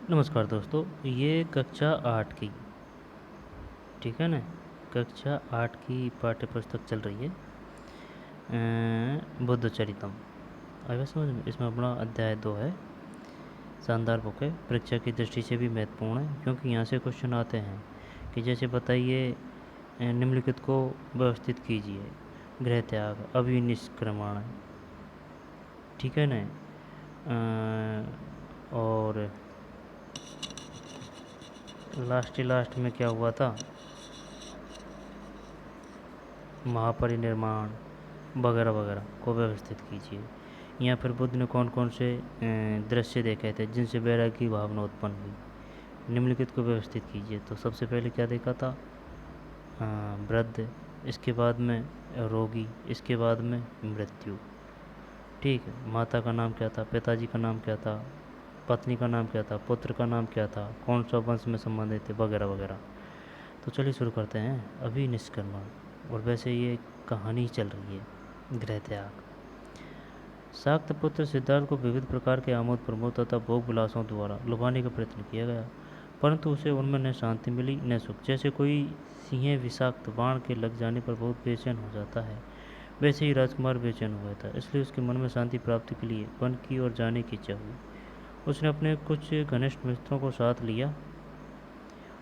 नमस्कार दोस्तों, ये कक्षा 8 की, ठीक है ना? कक्षा 8 की पाठ्य पुस्तक चल रही है बुद्ध चरितम। आया समझ में? इसमें अपना अध्याय 2 है। शानदार बुक है, परीक्षा की दृष्टि से भी महत्वपूर्ण है, क्योंकि यहाँ से क्वेश्चन आते हैं कि जैसे बताइए, निम्नलिखित को व्यवस्थित कीजिए। गृह त्याग, अभिनिष्क्रमण, ठीक है ना? और लास्ट में क्या हुआ था, महापरिनिर्माण वगैरह वगैरह को व्यवस्थित कीजिए। या फिर बुद्ध ने कौन कौन से दृश्य देखे थे जिनसे वैराग्य की भावना उत्पन्न हुई, निम्नलिखित को व्यवस्थित कीजिए। तो सबसे पहले क्या देखा था, वृद्ध, इसके बाद में रोगी, इसके बाद में मृत्यु। ठीक है, माता का नाम क्या था, पिताजी का नाम क्या था, पत्नी का नाम क्या था, पुत्र का नाम क्या था, कौन सा वंश में संबंधित थे, वगैरह वगैरह। तो चलिए शुरू करते हैं। अभी निष्कर्मण। और वैसे ये कहानी चल रही है गृह त्याग। शाक्त पुत्र सिद्धार्थ को विविध प्रकार के आमोद प्रमोद तथा भोग विलासों द्वारा लुभाने का प्रयत्न किया गया, परंतु उसे उनमें न शांति मिली न सुख। जैसे कोई सिंह विषाक्त बाण के लग जाने पर बहुत बेचैन हो जाता है, वैसे ही राजकुमार बेचैन हुआ था। इसलिए उसके मन में शांति प्राप्ति के लिए वन की ओर जाने की इच्छा हुई। उसने अपने कुछ घनिष्ठ मित्रों को साथ लिया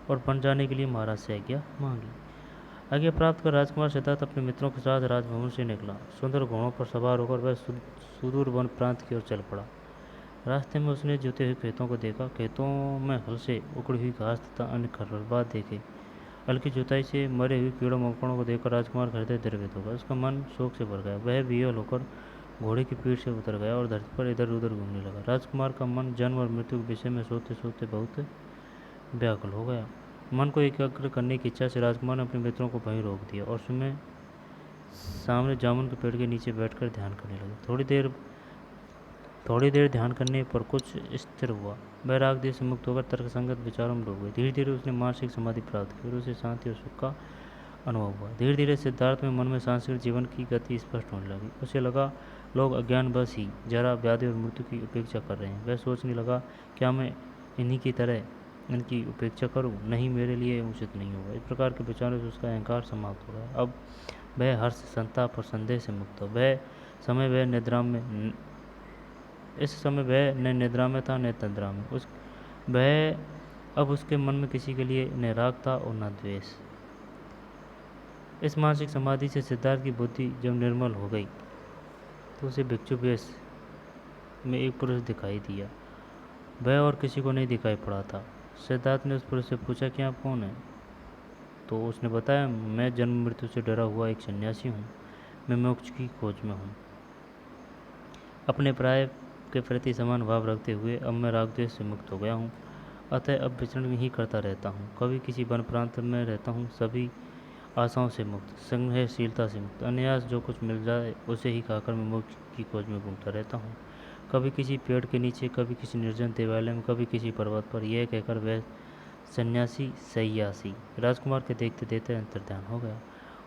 और वन जाने के लिए महाराज से आज्ञा मांगी। आज्ञा प्राप्त कर राजकुमार सिद्धार्थ अपने मित्रों के साथ राजभवन से निकला। सुंदर घोड़ों पर सवार होकर वह सुदूर वन प्रांत की ओर चल पड़ा। रास्ते में उसने जुते हुए खेतों को देखा। खेतों में हल से उकड़ी हुई घास तथा अन्य खरपतवार देखे। हल्की जुताई से मरे हुए कीड़ों मकोड़ों को देखकर राजकुमार हृदय द्रवित हो गया। उसका मन शोक से भर गया। वह विह्वल होकर घोड़े की पीठ से उतर गया और धरती पर इधर उधर घूमने लगा। राजकुमार का मन जन्म और मृत्यु के विषय में सोचते सोचते बहुत व्याकुल हो गया। मन को एकाग्र करने की इच्छा से राजकुमार ने अपने मित्रों को वहीं रोक दिया और उसमें सामने जामुन के पेड़ के नीचे बैठकर ध्यान करने लगे। थोड़ी देर ध्यान करने पर कुछ स्थिर हुआ। वह राग देश से मुक्त होकर तर्कसंगत विचारों में डूब गए। धीरे धीरे उसने मानसिक समाधि प्राप्त की और उसे शांति और सुख का अनुभव हुआ। धीरे धीरे सिद्धार्थ में मन में सांसारिक जीवन की गति स्पष्ट होने लगी। उसे लगा लोग अज्ञानवश ही जरा व्याधि और मृत्यु की उपेक्षा कर रहे हैं। वह सोचने लगा, क्या मैं इन्हीं की तरह इनकी उपेक्षा करूं? नहीं, मेरे लिए उचित नहीं होगा। इस प्रकार के विचारों से उसका अहंकार समाप्त हो गया। अब वह हर्ष, संताप और संदेह से मुक्त हो। समय वह निद्रा में इस समय वह न निद्रा में था न तंद्रा में। वह अब उसके मन में किसी के लिए न राग था और न द्वेष। इस मानसिक समाधि से सिद्धार्थ की बुद्धि जब निर्मल हो गई तो उसे भिक्षु वेश में एक पुरुष दिखाई दिया। वह और किसी को नहीं दिखाई पड़ा था। सिद्धार्थ ने उस पुरुष से पूछा कि आप कौन हैं? तो उसने बताया, मैं जन्म मृत्यु से डरा हुआ एक सन्यासी हूँ। मैं मोक्ष की खोज में हूँ। अपने प्राय के प्रति समान भाव रखते हुए अब मैं राग द्वेष से मुक्त हो गया हूँ। अतः अब विचरण ही करता रहता हूँ। कभी किसी वन प्रांत में रहता हूँ। सभी आशाओं से मुक्त, संग्रहशीलता से मुक्त, अनायास जो कुछ मिल जाए उसे ही खाकर मैं मोक्ष की खोज में घूमता रहता हूँ। कभी किसी पेड़ के नीचे, कभी किसी निर्जन देवालय में, कभी किसी पर्वत पर। यह कहकर वह सन्यासी सयासी राजकुमार के देखते देखते अंतर्ध्यान हो गया।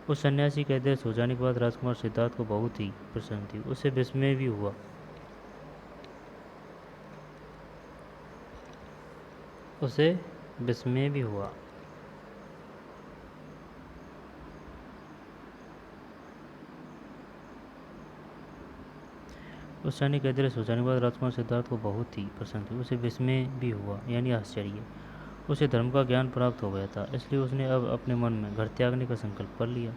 उस सन्यासी के अदृश्य हो जाने के बाद राजकुमार सिद्धार्थ को बहुत ही प्रसन्न थी। उसे विस्मय भी हुआ। उसे विस्मय भी हुआ। उस सैनिक के अदृश्य हो जाने के बाद राजकुमार सिद्धार्थ को बहुत ही प्रसन्न थी। उसे विस्मय भी हुआ, यानी आश्चर्य। उसे धर्म का ज्ञान प्राप्त हो गया था, इसलिए उसने अब अपने मन में घर त्यागने का संकल्प कर लिया।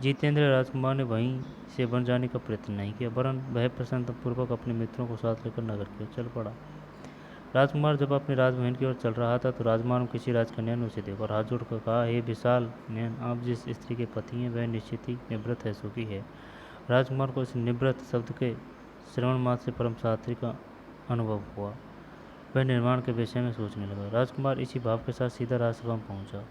जितेंद्र राजकुमार ने वहीं से बन जाने का प्रयत्न नहीं किया, वरन वह प्रसन्नतापूर्वक अपने मित्रों को साथ लेकर नगर की ओर चल पड़ा। राजकुमार जब अपने राजमहल की ओर चल रहा था तो राजकुमार में किसी राजकन्या ने उसे देखा और हाथ जोड़कर कहा, हे विशाल नयन, आप जिस स्त्री के पति हैं वह निश्चित ही निवृत्त है, सुखी है। राजकुमार को इस निवृत्त शब्द के श्रवण मात्र से परम शास्त्री का अनुभव हुआ। वह निर्माण के विषय में सोचने लगा। राजकुमार इसी भाव के साथ सीधा राजसभा में पहुंचा,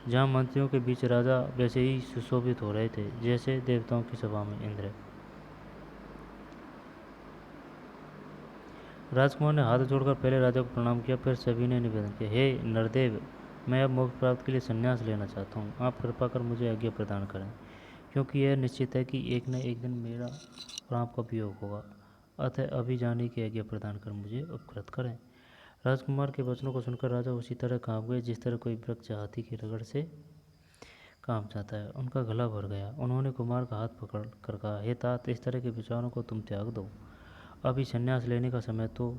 जहां मंत्रियों के बीच राजा वैसे ही सुशोभित हो रहे थे जैसे देवताओं की सभा में इंद्र। राजकुमार ने हाथ जोड़कर पहले राजा को प्रणाम किया, फिर सभी ने निवेदन किया, हे नरदेव, मैं अब मोक्ष प्राप्ति के लिए संन्यास लेना चाहता हूँ। आप कृपा कर मुझे आज्ञा प्रदान करें, क्योंकि यह निश्चित है कि एक न एक दिन मेरा और आपका वियोग होगा। अतः अभी जाने की आज्ञा प्रदान कर मुझे उपकृत करें। राजकुमार के वचनों को सुनकर राजा उसी तरह कांप गए जिस तरह कोई वृक्ष हाथी की रगड़ से कांप जाता है। उनका गला भर गया। उन्होंने कुमार का हाथ पकड़ कर कहा, हे तात, इस तरह के विचारों को तुम त्याग दो। अभी संन्यास लेने का समय तो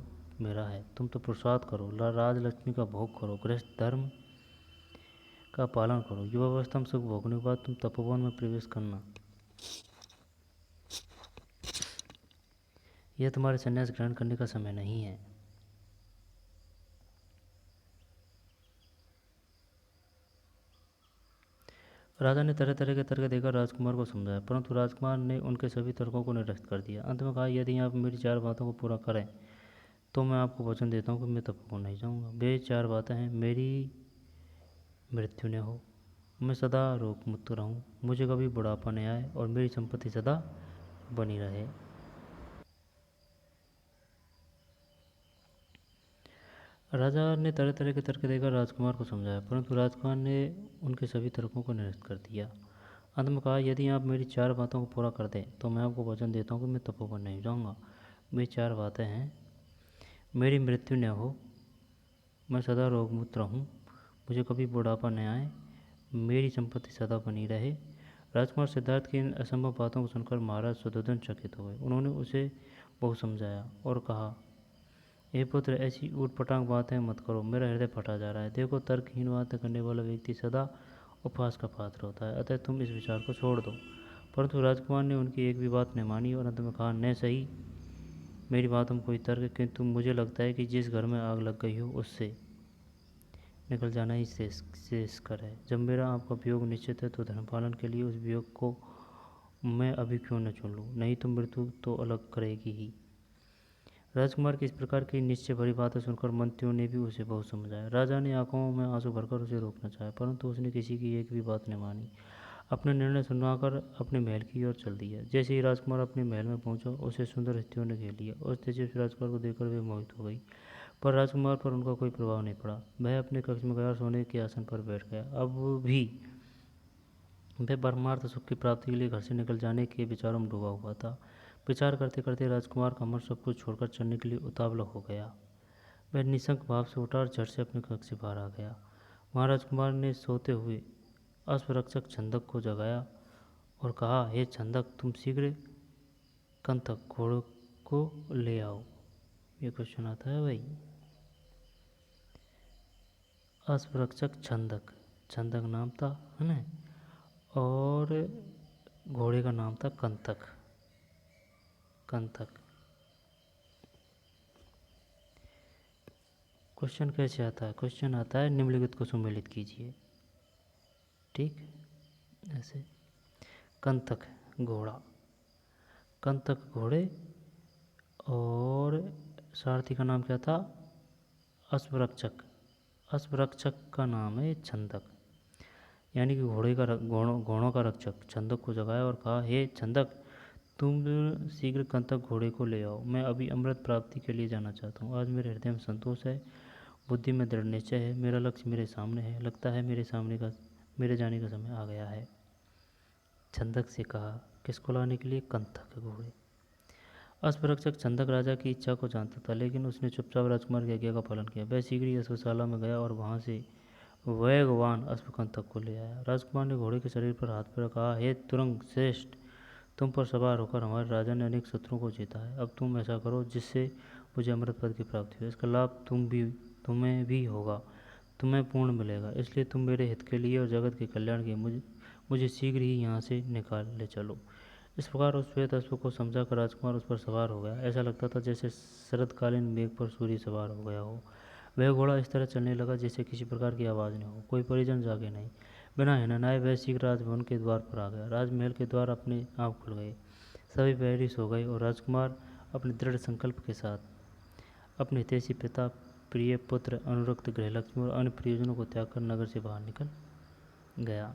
मेरा है। तुम तो पुरुषार्थ करो, राजलक्ष्मी का भोग करो, गृहस्थ धर्म का पालन करो। युवावस्था में सुख भोगने के बाद तुम तपोवन में प्रवेश करना। यह तुम्हारे संन्यास ग्रहण करने का समय नहीं है। राजा ने तरह तरह के तर्क देकर राजकुमार को समझाया, परंतु राजकुमार ने उनके सभी तर्कों को निरस्त कर दिया। अंत में कहा, यदि आप मेरी 4 बातों को पूरा करें तो मैं आपको वचन देता हूँ कि मैं तपोवन नहीं जाऊँगा। वे 4 बातें हैं, मेरी मृत्यु न हो, मैं सदा रोग मुक्त रहूँ, मुझे कभी बुढ़ापा न आए और मेरी संपत्ति सदा बनी रहे। राजा ने तरह तरह के तर्क देकर राजकुमार को समझाया, परंतु राजकुमार ने उनके सभी तर्कों को निरस्त कर दिया। अंत में कहा, यदि आप मेरी 4 बातों को पूरा कर दें तो मैं आपको वचन देता हूँ कि मैं तपोवन नहीं जाऊँगा। वे 4 बातें हैं, मेरी मृत्यु न हो, मैं सदा रोग मुक्त रहूँ, मुझे कभी बुढ़ापा न आए, मेरी संपत्ति सदा बनी रहे। राजकुमार सिद्धार्थ की इन असंभव बातों को सुनकर महाराज सुधोधन चकित हो गए। उन्होंने उसे बहुत समझाया और कहा, हे पुत्र, ऐसी ऊटपटांग बातें मत करो, मेरा हृदय फटा जा रहा है। देखो, तर्कहीन बातें करने वाला व्यक्ति सदा उपहास का पात्र होता है, अतः तुम इस विचार को छोड़ दो। परंतु राजकुमार ने उनकी एक भी बात न मानी और अंत में कहा, न सही मेरी बातों में कोई तर्क, किंतु मुझे लगता है कि जिस घर में आग लग गई हो उससे निकल जाना ही श्रेयस्कर है। जब मेरा आपका वियोग निश्चित है तो धर्मपालन के लिए उस वियोग को मैं अभी क्यों न चुन लूँ, नहीं तो मृत्यु तो अलग करेगी ही। राजकुमार की इस प्रकार की निश्चय भरी बातें सुनकर मंत्रियों ने भी उसे बहुत समझाया। राजा ने आंखों में आंसू भरकर उसे रोकना चाहा, परंतु उसने किसी की एक भी बात न मानी। अपना निर्णय सुनाकर अपने महल की ओर चल दिया। जैसे ही राजकुमार अपने महल में पहुंचा, उसे सुंदर स्त्रियों ने घेर लिया। उस तेजस्वी राजकुमार को देखकर वे मोहित हो गई, पर राजकुमार पर उनका कोई प्रभाव नहीं पड़ा। वह अपने कक्ष में गया और सोने के आसन पर बैठ गया। अब भी वह परमार्थ सुख की प्राप्ति के लिए घर से निकल जाने के विचारों में डूबा हुआ था। विचार करते करते राजकुमार का मन सब कुछ छोड़कर चलने के लिए उतावला हो गया। वह निशंक भाव से उठा और झट से अपने कक्ष से बाहर आ गया। वहाँ राजकुमार ने सोते हुए अश्वरक्षक छंदक को जगाया और कहा, हे छंदक, तुम शीघ्र कंतक घोड़ों को ले आओ। ये क्वेश्चन आता है भाई। अश्वरक्षक छंदक, छंदक नाम था, है ना, और घोड़े का नाम था कंतक। कंतक क्वेश्चन कैसे आता है? क्वेश्चन आता है, निम्नलिखित को सुमेलित कीजिए। ठीक, ऐसे कंतक घोड़ा, कंतक घोड़े, और सारथी का नाम क्या था? अश्वरक्षक। अश्वरक्षक का नाम है छंदक, यानी कि घोड़ों का रक्षक। छंदक को जगाया और कहा, हे छंदक, तुम शीघ्र कंतक घोड़े को ले आओ। मैं अभी अमृत प्राप्ति के लिए जाना चाहता हूँ। आज मेरे हृदय में संतोष है, बुद्धि में दृढ़ निश्चय है, मेरा लक्ष्य मेरे सामने है। लगता है मेरे जाने का समय आ गया है। छंदक से कहा, किसको लाने के लिए? कंतक घोड़े। अश्वरक्षक छंदक राजा की इच्छा को जानता था, लेकिन उसने चुपचाप राजकुमार की आज्ञा का पालन किया। वह शीघ्र ही अश्वशाला में गया और वहां से वेगवान अश्वकंतक को ले आया। राजकुमार ने घोड़े के शरीर पर हाथ फेरा, कहा, हे तुरंग श्रेष्ठ, तुम पर सवार होकर हमारे राजा ने अनेक शत्रुओं को जीता है। अब तुम ऐसा करो जिससे मुझे अमृत पद की प्राप्ति हो। इसका लाभ तुम्हें भी होगा, तुम्हें पूर्ण मिलेगा। इसलिए तुम मेरे हित के लिए और जगत के कल्याण के मुझे शीघ्र ही यहाँ से निकाल ले चलो। इस प्रकार उस श्वेत अश्व को समझाकर राजकुमार उस पर सवार हो गया। ऐसा लगता था जैसे शरदकालीन मेघ पर सूर्य सवार हो गया हो। वह घोड़ा इस तरह चलने लगा जैसे किसी प्रकार की आवाज़ न हो, कोई परिजन जागे नहीं। बिना हिननाए वह शीघ्र राजभवन के द्वार पर आ गया। राजमहल के द्वार अपने आप खुल गए, सभी प्रहरी सो गए और राजकुमार अपने दृढ़ संकल्प के साथ अपने हितैषी पिता, प्रिय पुत्र, अनुरक्त गृहलक्ष्मी और अन्य प्रियजनों को त्याग कर नगर से बाहर निकल गया।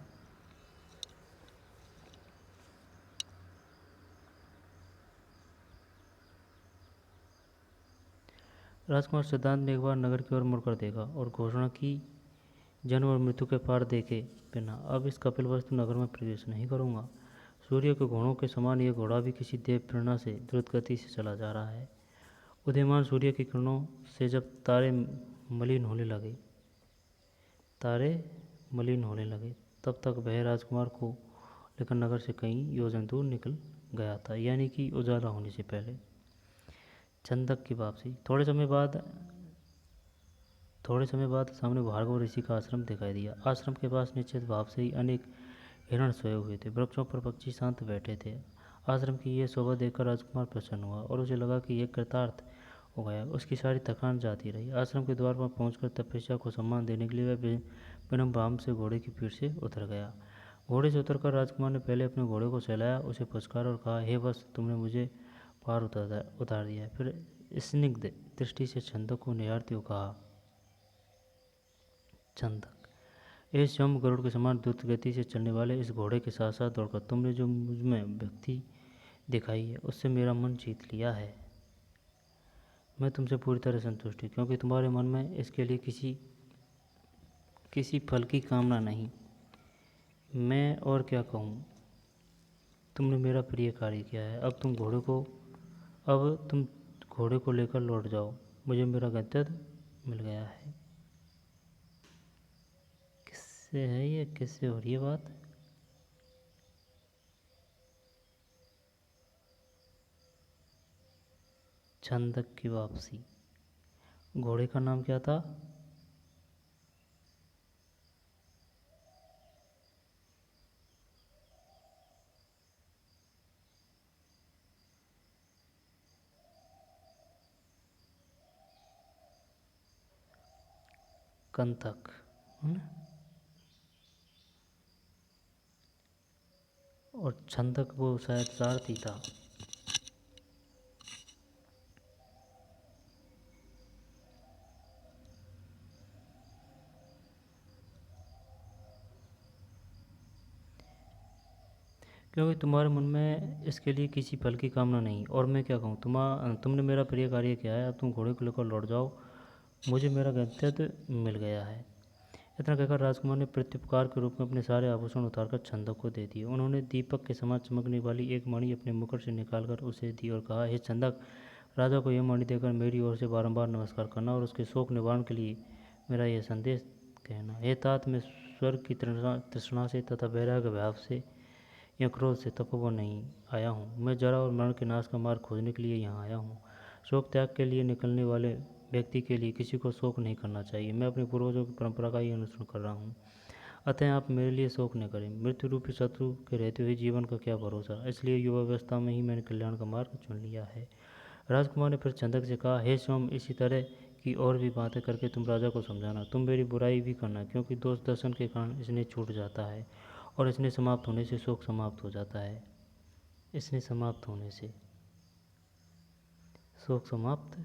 राजकुमार सिद्धांत ने एक बार नगर की ओर मुड़कर देखा और घोषणा की, जन्म और मृत्यु के पार देखे बिना अब इस कपिलवस्तु नगर में प्रवेश नहीं करूँगा। सूर्य के घोड़ों के समान यह घोड़ा भी किसी देव प्रेरणा से द्रुत गति से चला जा रहा है। उदयमान सूर्य की किरणों से जब मलिन होने लगे तारे मलिन होने लगे तब तक वह राजकुमार को लेकर नगर से कई योजन दूर निकल गया था, यानी कि उजाला होने से पहले। चंदक की वापसी। थोड़े समय बाद सामने भार्गव ऋषि का आश्रम दिखाई दिया। आश्रम के पास निश्चित भाव से ही अनेक हिरण सोए हुए थे। वृक्षों पर पक्षी शांत बैठे थे। आश्रम की यह शोभा देखकर राजकुमार प्रसन्न हुआ और उसे लगा कि यह कृतार्थ हो गया। उसकी सारी थकान जाती रही। आश्रम के द्वार पर पहुंचकर तपस्या को सम्मान देने के लिए वह विनम्र भाव से घोड़े की पीठ से उतर गया। घोड़े से उतरकर राजकुमार ने पहले अपने घोड़े को सहलाया, उसे पुचकारा और कहा, हे बस, तुमने मुझे पार उतार दिया। फिर स्निग्ध दृष्टि से छंदक को निहारते हुए कहा, छंदक, ए स्वयं गरुड़ के समान द्रुत गति से चलने वाले इस घोड़े के साथ साथ दौड़कर तुमने जो मुझमें भक्ति दिखाई है उससे मेरा मन जीत लिया है। मैं तुमसे पूरी तरह संतुष्ट हूँ, क्योंकि तुम्हारे मन में इसके लिए किसी फल की कामना नहीं। मैं और क्या कहूँ, तुमने मेरा प्रिय कार्य किया है। अब तुम घोड़े को लेकर लौट जाओ। मुझे मेरा गंतव्य मिल गया है। किससे है ये, किससे हो रही है बात? छंदक की वापसी। घोड़े का नाम क्या था? कंतक, है ना? और छंदक वो शायद सारथी था। क्योंकि तुम्हारे मन में इसके लिए किसी फल की कामना नहीं। और मैं क्या कहूँ, तुमने मेरा प्रिय कार्य किया है। अब तुम घोड़े को लेकर लौट जाओ। मुझे मेरा गंतव्य मिल गया है। इतना कहकर राजकुमार ने प्रत्युपकार के रूप में अपने सारे आभूषण उतारकर छंदक को दे दिए। उन्होंने दीपक के समान चमकने वाली एक मणि अपने मुकुट से निकालकर उसे दी और कहा, हे छंदक, राजा को यह मणि देकर मेरी ओर से बारंबार नमस्कार करना और उसके शोक निवारण के लिए मेरा यह संदेश कहना। हे तात, मैं स्वर्ग की तृष्णा से तथा वैराग्य भाव से या क्रोध से तपोवन नहीं आया हूँ। मैं जरा और मरण के नाश का मार्ग खोजने के लिए यहाँ आया हूँ। शोक त्याग के लिए निकलने वाले व्यक्ति के लिए किसी को शोक नहीं करना चाहिए। मैं अपने पूर्वजों की परंपरा का ही अनुसरण कर रहा हूँ। अतः आप मेरे लिए शोक न करें। मृत्यु रूपी शत्रु के रहते हुए जीवन का क्या भरोसा, इसलिए युवावस्था में ही मैंने कल्याण का मार्ग चुन लिया है। राजकुमार ने फिर चंदक से कहा, हे सोम, इसी तरह की और भी बातें करके तुम राजा को समझाना। तुम मेरी बुराई भी करना, क्योंकि दोष दर्शन के कारण इसने छूट जाता है और इसने समाप्त होने से शोक समाप्त हो जाता है। इसने समाप्त होने से शोक समाप्त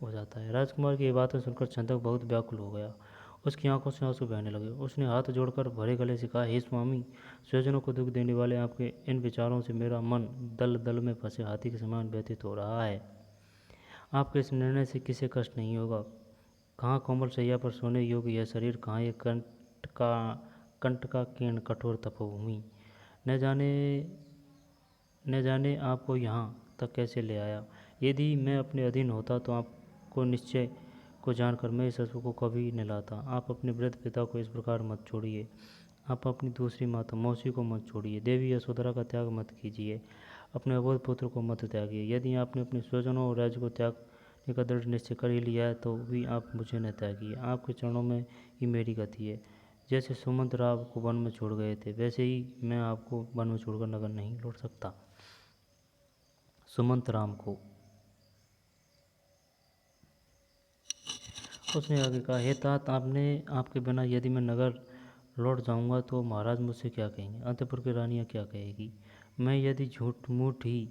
हो जाता है। राजकुमार की ये बातें सुनकर चंदक बहुत व्याकुल हो गया। उसकी आंखों से आंसू बहने लगे। उसने हाथ जोड़कर भरे गले से कहा, हे स्वामी, स्वजनों को दुख देने वाले आपके इन विचारों से मेरा मन दल दल में फंसे हाथी के समान व्यथित हो रहा है। आपके इस निर्णय से किसे कष्ट नहीं होगा। कहाँ कोमल शैया पर सोने योग्य यह शरीर, कहाँ ये कंठ का कीर्ण कठोर तपोभूमि। न जाने न जाने आपको यहाँ तक कैसे ले आया। यदि मैं अपने अधीन होता तो आपको निश्चय को जानकर मैं इस अश्व को कभी न लाता। आप अपने वृद्ध पिता को इस प्रकार मत छोड़िए। आप अपनी दूसरी माता मौसी को मत छोड़िए। देवी यशोधरा का त्याग मत कीजिए। अपने अबोध पुत्र को मत त्यागिए। यदि आपने अपने स्वजनों और राज्य को त्यागने का दृढ़ निश्चय कर ही लिया है तो भी आप मुझे न त्यागिए। आपके चरणों में ही मेरी गति है। जैसे सुमंत राव को वन में छोड़ गए थे, वैसे ही मैं आपको वन में छोड़कर नगर नहीं लौट सकता। सुमंत राम को उसने आगे कहा, हे तात, आपके बिना यदि मैं नगर लौट जाऊंगा तो महाराज मुझसे क्या कहेंगे, अंतपुर की रानियां क्या कहेगी। मैं यदि झूठ मूठ ही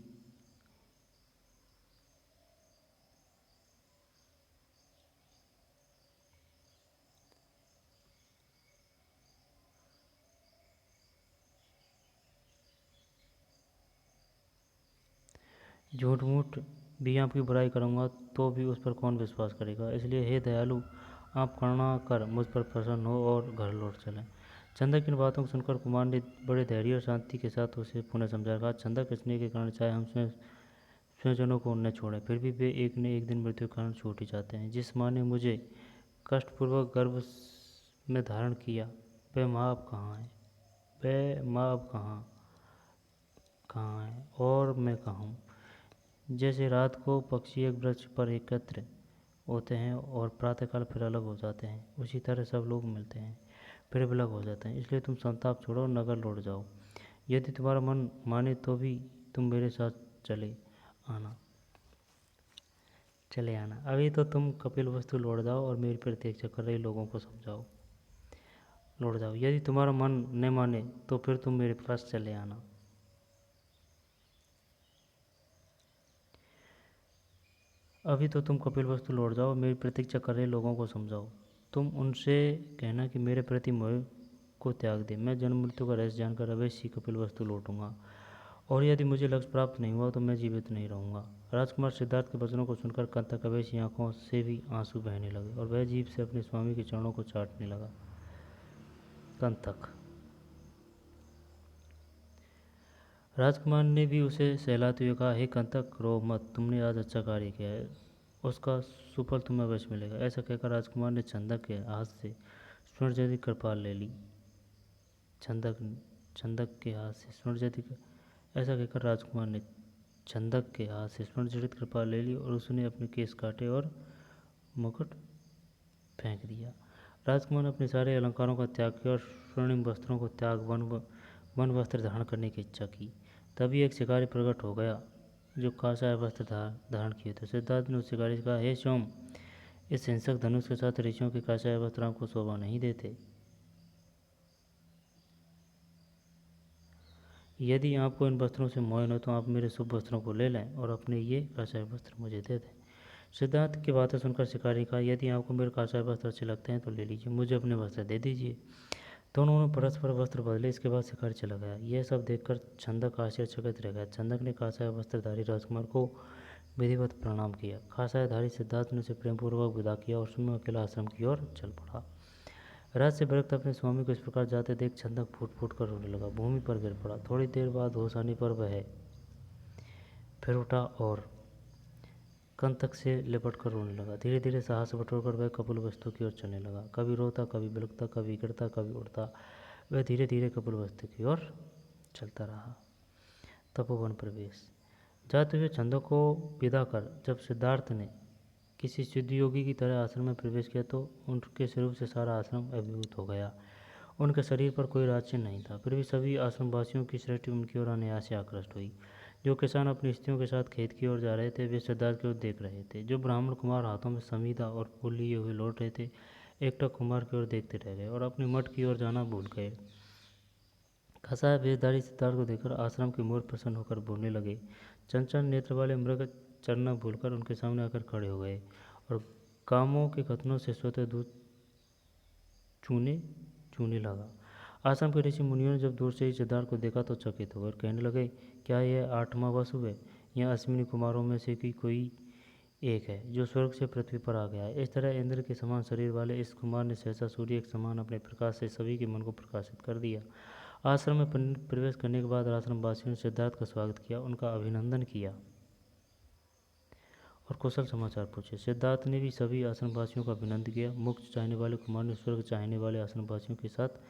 झूठ मूठ भी आपकी बुराई करूंगा तो भी उस पर कौन विश्वास करेगा। इसलिए हे दयालु, आप करुणा कर मुझ पर प्रसन्न हो और घर लौट चलें। चंदक की इन बातों को सुनकर कुमार ने बड़े धैर्य और शांति के साथ उसे पुनः समझाया। कहा, चंदक, स्नेह के कारण चाहे हम स्वजनों को न छोड़ें, फिर भी वे एक न एक दिन मृत्यु के कारण छूट ही जाते हैं। जिस माँ ने मुझे कष्टपूर्वक गर्भ में धारण किया, वह माँ अब कहाँ है? वह माँ अब कहाँ है और मैं कहाँ हूँ? जैसे रात को पक्षी एक वृक्ष पर एकत्र होते हैं और प्रातःकाल फिर अलग हो जाते हैं, उसी तरह सब लोग मिलते हैं फिर अलग हो जाते हैं। इसलिए तुम संताप छोड़ो और नगर लौट जाओ। यदि तुम्हारा मन माने तो भी तुम मेरे साथ चले आना। अभी तो तुम कपिलवस्तु लौट जाओ और मेरी प्रतीक्षा कर रहे लोगों को समझाओ, लौट जाओ। यदि तुम्हारा मन न माने तो फिर तुम मेरे पास चले आना। अभी तो तुम कपिलवस्तु लौट जाओ, मेरी प्रतीक्षा कर रहे लोगों को समझाओ। तुम उनसे कहना कि मेरे प्रति मोह को त्याग दे। मैं जन्म मृत्यु का रहस्य जानकर अवश्य ही कपिलवस्तु लौटूंगा, और यदि मुझे लक्ष्य प्राप्त नहीं हुआ तो मैं जीवित नहीं रहूंगा। राजकुमार सिद्धार्थ के वचनों को सुनकर कंतक अवश्य आंखों से भी आंसू बहने लगे और वह जीभ से अपने स्वामी के चरणों को चाटने लगा। कंतक। राजकुमार ने भी उसे सहलाते हुए कहा, हे कंतक, रो मत, तुमने आज अच्छा कार्य किया है, उसका सुफल तुम्हें अवश्य मिलेगा। ऐसा कहकर राजकुमार ने छंदक के हाथ से स्वर्ण जैसी कृपाल ले ली। छंदक के हाथ से स्वर्ण जैसी ऐसा कहकर राजकुमार ने छंदक के हाथ से स्वर्ण जड़ित कृपाल ले ली और उसने अपने केस काटे और मुकुट फेंक दिया। राजकुमार ने अपने सारे अलंकारों का त्याग किया और स्वर्णिम वस्त्रों को त्याग वन वस्त्र धारण करने की इच्छा की। तभी एक शिकारी प्रकट हो गया जो काषाय वस्त्र धारण किए थे। सिद्धार्थ ने उस शिकारी से कहा, हे सोम, इस हिंसक धनुष के साथ ऋषियों के काषाय वस्त्र आपको शोभा नहीं देते। यदि आपको इन वस्त्रों से मोह न हो तो आप मेरे शुभ वस्त्रों को ले लें और अपने ये काषाय वस्त्र मुझे दे दें। सिद्धार्थ की बातें सुनकर शिकारी कहा, यदि आपको मेरे काषाय वस्त्र अच्छे लगते हैं तो ले लीजिए, मुझे अपने वस्त्र दे दीजिए। दोनों ने परस्पर वस्त्र बदले। इसके बाद शिकारी चला गया। यह सब देखकर छंदक आश्चर्यचकित रह गया। छंदक ने काषाय वस्त्रधारी राजकुमार को विधिवत प्रणाम किया। काषायधारी सिद्धार्थ ने उसे प्रेमपूर्वक विदा किया और स्वयं अकेला आश्रम की ओर चल पड़ा। रात से विरक्त अपने स्वामी को इस प्रकार जाते देख छंदक फूट फूट कर रोने लगा, भूमि पर गिर पड़ा। थोड़ी देर बाद होश आने पर वह फिर उठा और कंतक से लिपट कर रोने लगा। धीरे धीरे साहस बटोरकर वह कपिलवस्तु की ओर चलने लगा। कभी रोता, कभी बिलखता, कभी गिरता, कभी उड़ता, वह धीरे धीरे कपिलवस्तु की ओर चलता रहा। तपोवन प्रवेश। जाते हुए छंदों को विदा कर जब सिद्धार्थ ने किसी सिद्ध योगी की तरह आश्रम में प्रवेश किया तो उनके स्वरूप से सारा आश्रम अभिभूत हो गया। उनके शरीर पर कोई राजचिन्ह नहीं था, फिर भी सभी आश्रमवासियों की दृष्टि उनकी ओर अनायास से आकृष्ट हुई। जो किसान अपनी स्त्रियों के साथ खेत की ओर जा रहे थे वे सिद्धार्थ की ओर देख रहे थे। जो ब्राह्मण कुमार हाथों में समीधा और फूल लिए हुए लौट रहे थे एकटक कुमार की ओर देखते रह गए और अपने मठ की ओर जाना भूल गए। खसाया वेशधारी सिद्धार्थ को देखकर आश्रम के मोर प्रसन्न होकर बोलने लगे। चंचल नेत्र वाले मृग चरना भूलकर उनके सामने आकर खड़े हो गए और कामों के कथनों से स्वतः दूध चूने लगा। आश्रम के ऋषि मुनियों ने जब दूर से ही सिद्धार्थ को देखा तो चकित हो गए और कहने लगे, क्या यह 8वां वसु है? यह अश्विनी कुमारों में से कोई एक है जो स्वर्ग से पृथ्वी पर आ गया है। इस तरह इंद्र के समान शरीर वाले इस कुमार ने सहसा सूर्य के समान अपने प्रकाश से सभी के मन को प्रकाशित कर दिया। आश्रम में प्रवेश करने के बाद आश्रमवासियों ने सिद्धार्थ का स्वागत किया, उनका अभिनंदन किया और कुशल समाचार पूछे। सिद्धार्थ ने भी सभी आश्रमवासियों का अभिनंदन किया। मोक्ष चाहने वाले कुमार ने स्वर्ग चाहने वाले आश्रमवासियों के साथ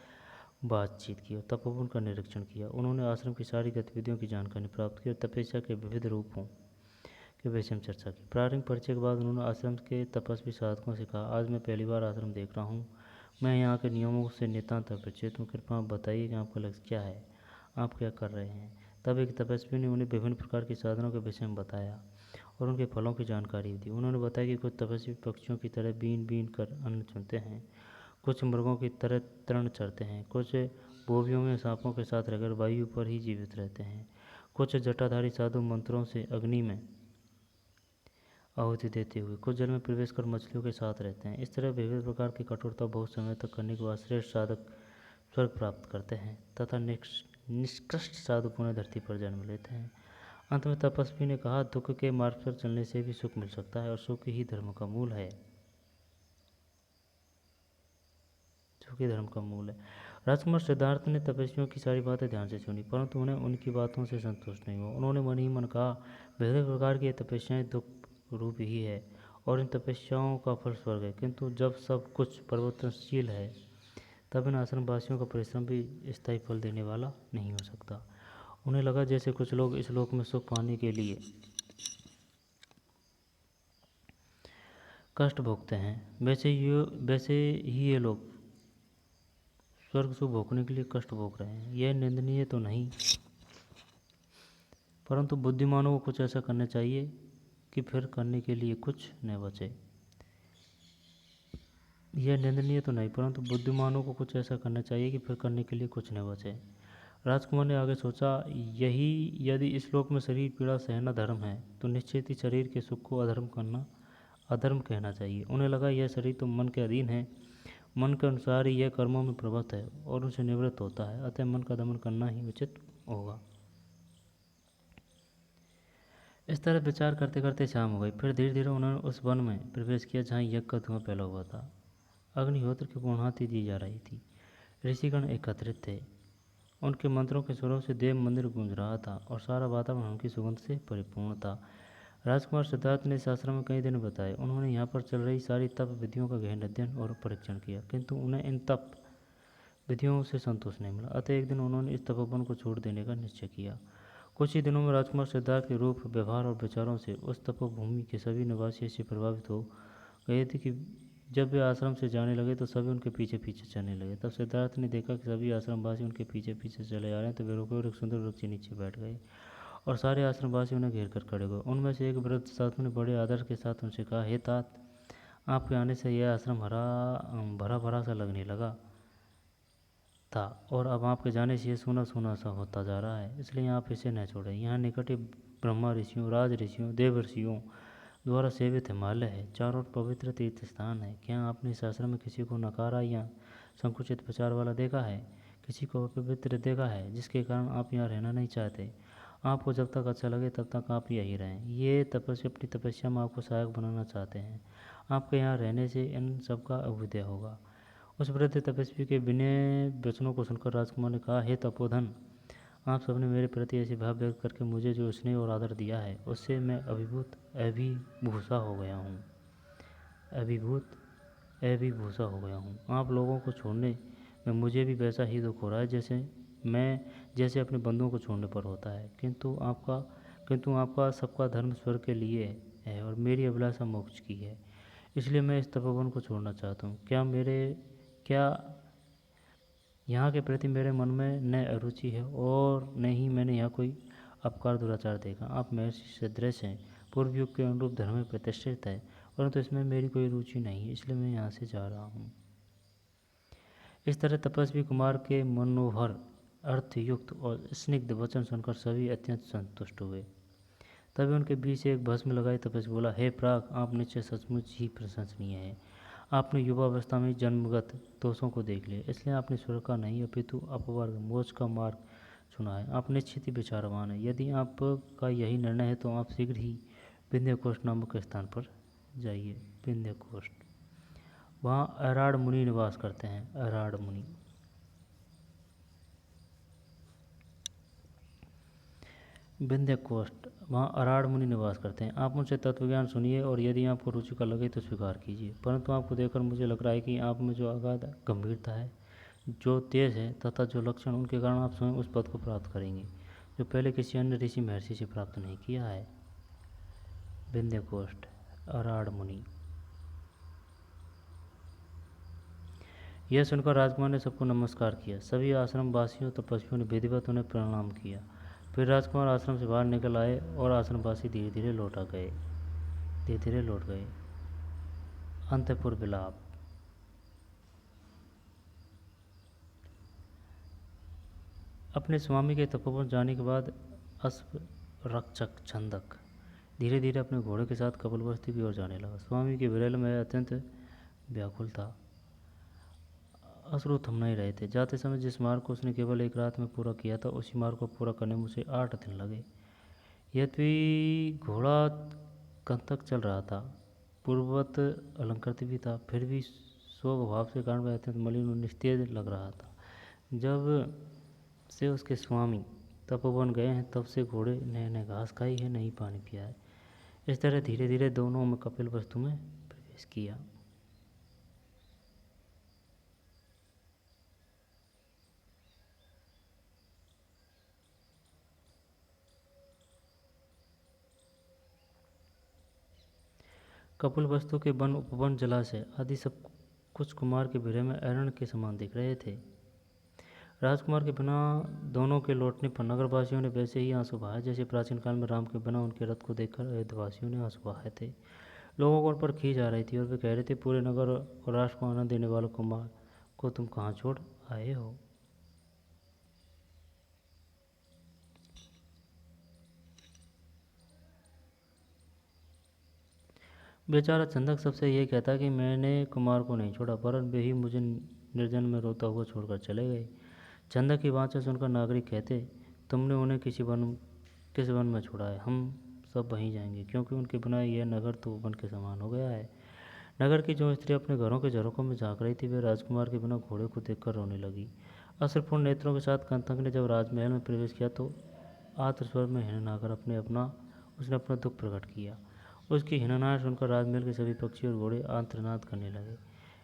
बातचीत की और तपोवन का निरीक्षण किया। उन्होंने आश्रम की सारी गतिविधियों की जानकारी प्राप्त की और तपस्या के विविध रूपों के विषय में चर्चा की। प्रारंभिक परिचय के बाद उन्होंने आश्रम के तपस्वी साधकों से कहा, आज मैं पहली बार आश्रम देख रहा हूँ, मैं यहाँ के नियमों से नितांत अपरिचित हूँ, कृपया आप बताइए कि आपका लक्ष्य क्या है, आप क्या कर रहे हैं। तब एक तपस्वी ने उन्हें विभिन्न प्रकार की साधनों के विषय में बताया और उनके फलों की जानकारी दी। उन्होंने बताया कि कुछ तपस्वी पक्षियों की तरह बीन बीन कर अन्न चुनते हैं, कुछ मृगों की तरह तृण चरते हैं, कुछ बोवियों में सांपों के साथ रहकर वायु पर ही जीवित रहते हैं, कुछ जटाधारी साधु मंत्रों से अग्नि में आहुति देते हुए कुछ जल में प्रवेश कर मछलियों के साथ रहते हैं। इस तरह विविध प्रकार की कठोरता बहुत समय तक करने के बाद श्रेष्ठ साधक स्वर्ग प्राप्त करते हैं तथा निष्कृष्ट साधु पुनः धरती पर जन्म लेते हैं। अंत में तपस्वी ने कहा, दुख के मार्ग पर चलने से भी सुख मिल सकता है और सुख ही धर्म का मूल है। सुख सुखी धर्म का मूल है। राजकुमार सिद्धार्थ ने तपस्वियों की सारी बातें ध्यान से सुनी, परंतु उन्हें उनकी बातों से संतुष्ट नहीं हुआ। उन्होंने मन ही मन कहा, विभिन्न प्रकार की ये तपस्याएं दुख रूप ही है और इन तपस्याओं का फल स्वर्ग है, किंतु जब सब कुछ परिवर्तनशील है तब इन आश्रमवासियों का परिश्रम भी स्थायी फल देने वाला नहीं हो सकता। उन्हें लगा जैसे कुछ लोग इस लोक में सुख पाने के लिए कष्ट भोगते हैं, वैसे ही ये लोग स्वर्ग सुख भोगने के लिए कष्ट भोग रहे हैं। यह निंदनीय तो नहीं, परंतु बुद्धिमानों को कुछ ऐसा करना चाहिए कि फिर करने के लिए कुछ न बचे। यह निंदनीय तो नहीं, परंतु बुद्धिमानों को कुछ ऐसा करना चाहिए कि फिर करने के लिए कुछ न बचे। राजकुमार ने आगे सोचा, यही यदि इस श्लोक में शरीर पीड़ा सहना धर्म है तो निश्चित ही शरीर के सुख को अधर्म कहना चाहिए। उन्हें लगा यह शरीर तो मन के अधीन है, मन के अनुसार ही यह कर्मों में प्रवृत्त है और उनसे निवृत्त होता है, अतः मन का दमन करना ही उचित होगा। इस तरह विचार करते करते शाम हो गई। फिर धीरे धीरे उन्होंने उस वन में प्रवेश किया जहाँ यज्ञ का धुआं फैला हुआ था। अग्निहोत्र की पूर्णाहुति दी जा रही थी। ऋषिगण एकत्रित थे। उनके मंत्रों के स्वरों से देव मंदिर गूंज रहा था और सारा वातावरण उनकी सुगंध से परिपूर्ण था। राजकुमार सिद्धार्थ ने इस आश्रम में कई दिन बताए। उन्होंने यहाँ पर चल रही सारी तप विधियों का गहन अध्ययन और परीक्षण किया, किंतु उन्हें इन तप विधियों से संतोष नहीं मिला। अतः एक दिन उन्होंने इस तपोवन को छोड़ देने का निश्चय किया। कुछ ही दिनों में राजकुमार सिद्धार्थ के रूप, व्यवहार और विचारों से उस तपोभूमि के सभी निवासी ऐसे प्रभावित हो गए थे कि जब वे आश्रम से जाने लगे तो सभी उनके पीछे पीछे चलने लगे। तब सिद्धार्थ ने देखा कि सभी आश्रमवासी उनके पीछे पीछे चले आ रहे हैं, तो वे रुके और एक सुंदर वृक्ष के नीचे बैठ गए और सारे आश्रमवासी उन्हें घेर कर खड़े हुए। उनमें से एक वृद्ध साधु ने बड़े आदर के साथ उनसे कहा, हे तात, आपके आने से यह आश्रम भरा भरा सा लगने लगा था और अब आपके जाने से ये सूना सूना सा होता जा रहा है, इसलिए आप इसे न छोड़ें। यहाँ निकट ब्रह्मा ऋषियों, राज ऋषियों, देव ऋषियों द्वारा सेवित हिमालय है, चारों ओर पवित्र तीर्थ स्थान है। क्या आपने इस आश्रम में किसी को नकारा या संकुचित विचार वाला देखा है, किसी को अपवित्र देखा है जिसके कारण आप यहाँ रहना नहीं चाहते? आपको जब तक अच्छा लगे तब तक आप यहीं रहें। ये तपस्या अपनी तपस्या में आपको सहायक बनाना चाहते हैं। आपके यहाँ रहने से इन सबका अभ्युदय होगा। उस वृद्ध तपस्वी के विनय वचनों को सुनकर राजकुमार ने कहा, हे तपोधन, आप सबने मेरे प्रति ऐसे भाव व्यक्त करके मुझे जो स्नेह और आदर दिया है उससे मैं अभिभूषा हो गया हूँ। आप लोगों को छोड़ने में मुझे भी वैसा ही दुख हो रहा है जैसे अपने बंधुओं को छोड़ने पर होता है, किंतु आपका सबका धर्म स्वर्ग के लिए है और मेरी अभिलाषा मोक्ष की है, इसलिए मैं इस तपोवन को छोड़ना चाहता हूँ। क्या यहाँ के प्रति मेरे मन में न अरुचि है और न ही मैंने यहाँ कोई अपकार दुराचार देखा। आप महर्षि सदृश हैं, पूर्व युग के अनुरूप धर्म में प्रतिष्ठित है, परंतु इसमें मेरी कोई रुचि नहीं है, इसलिए मैं यहाँ से जा रहा हूँ। इस तरह तपस्वी कुमार के मनोहर, अर्थयुक्त और स्निग्ध वचन सुनकर सभी अत्यंत संतुष्ट हुए। तभी उनके बीच से एक भस्म लगाए तपस्वी बोला, हे प्राग, आप निश्चय सचमुच ही प्रशंसनीय है। आपने युवावस्था में जन्मगत दोषों को देख लिया, इसलिए आपने स्वर्ग का नहीं अपितु अपवर्ग मोक्ष का मार्ग चुना है। आप निश्चित ही विचारवान है। यदि आपका यही निर्णय है तो आप शीघ्र ही विंध्यकोष्ठ नामक स्थान पर जाइए। विंध्यकोष्ठ, वहाँ अराड़ मुनि निवास करते हैं। अराड़ मुनि विंध्यकोष्ठ, वहाँ अराड़ मुनि निवास करते हैं। आप मुझसे तत्वज्ञान सुनिए और यदि आपको रुचि का लगे तो स्वीकार कीजिए, परंतु आपको देखकर मुझे लग रहा है कि आप में जो अगाध गंभीरता है, जो तेज है तथा जो लक्षण, उनके कारण आप स्वयं उस पद को प्राप्त करेंगे जो पहले किसी अन्य ऋषि महर्षि से प्राप्त नहीं किया है। विंध्यकोष्ठ, अराड़ मुनि। यह सुनकर राजकुमार ने सबको नमस्कार किया। सभी आश्रम वासियों तपस्वियों ने विधिवत उन्हें प्रणाम किया। फिर राजकुमार आश्रम से बाहर निकल आए और आश्रमवासी धीरे धीरे लौट गए। अंतःपुर विलाप। अपने स्वामी के तपोवन जाने के बाद अश्व रक्षक छंदक धीरे धीरे अपने घोड़े के साथ कपिलवस्तु की ओर जाने लगा। स्वामी के विरल में अत्यंत व्याकुल था। अश्रु थम नहीं रहे थे। जाते समय जिस मार्ग को उसने केवल एक रात में पूरा किया था, उसी मार्ग को पूरा करने में उसे 8 दिन लगे। यद्यपि घोड़ा कंतक चल रहा था, पूर्ववत अलंकृत भी था, फिर भी शोक भाव के कारण वह अत्यंत मलिन और निस्तेज लग रहा था। जब से उसके स्वामी तपोवन गए हैं तब से घोड़े ने न घास खाई है, नहीं पानी पिया है। इस तरह धीरे धीरे दोनों में कपिल वस्तु में प्रवेश किया। कपिल वस्तु के वन, उपवन, जलाशय आदि सब कुछ कुमार के बेड़े में अरण्य के समान दिख रहे थे। राजकुमार के बिना दोनों के लौटने पर नगरवासियों ने वैसे ही आंसू बहाए जैसे प्राचीन काल में राम के बिना उनके रथ को देखकर अयोध्यवासियों ने आंसू बहाए थे। लोगों को उन पर खींच आ रही थी और वे कह रहे थे, पूरे नगर और राष्ट्र को आनंद देने वाले कुमार को तुम कहाँ छोड़ आए हो। बेचारा चंदक सबसे यही कहता कि मैंने कुमार को नहीं छोड़ा, वरन वे ही मुझे निर्जन में रोता हुआ छोड़कर चले गए। चंदक की वाचा सुनकर नागरिक कहते, तुमने उन्हें किस वन में छोड़ा है? हम सब वहीं जाएंगे, क्योंकि उनके बिना यह नगर तो वन के समान हो गया है। नगर की जो स्त्री अपने घरों के झरोकों में झांक रही थी, वे राजकुमार के बिना घोड़े को देखकर रोने लगी। अश्रुपूर्ण नेत्रों के साथ कंतक ने जब राजमहल में प्रवेश किया तो आर्द्र स्वर में हिननाकर उसने अपना दुख प्रकट किया। उसकी हिननाहट सुनकर राजमहल के सभी पक्षी और घोड़े आर्तनाद करने लगे।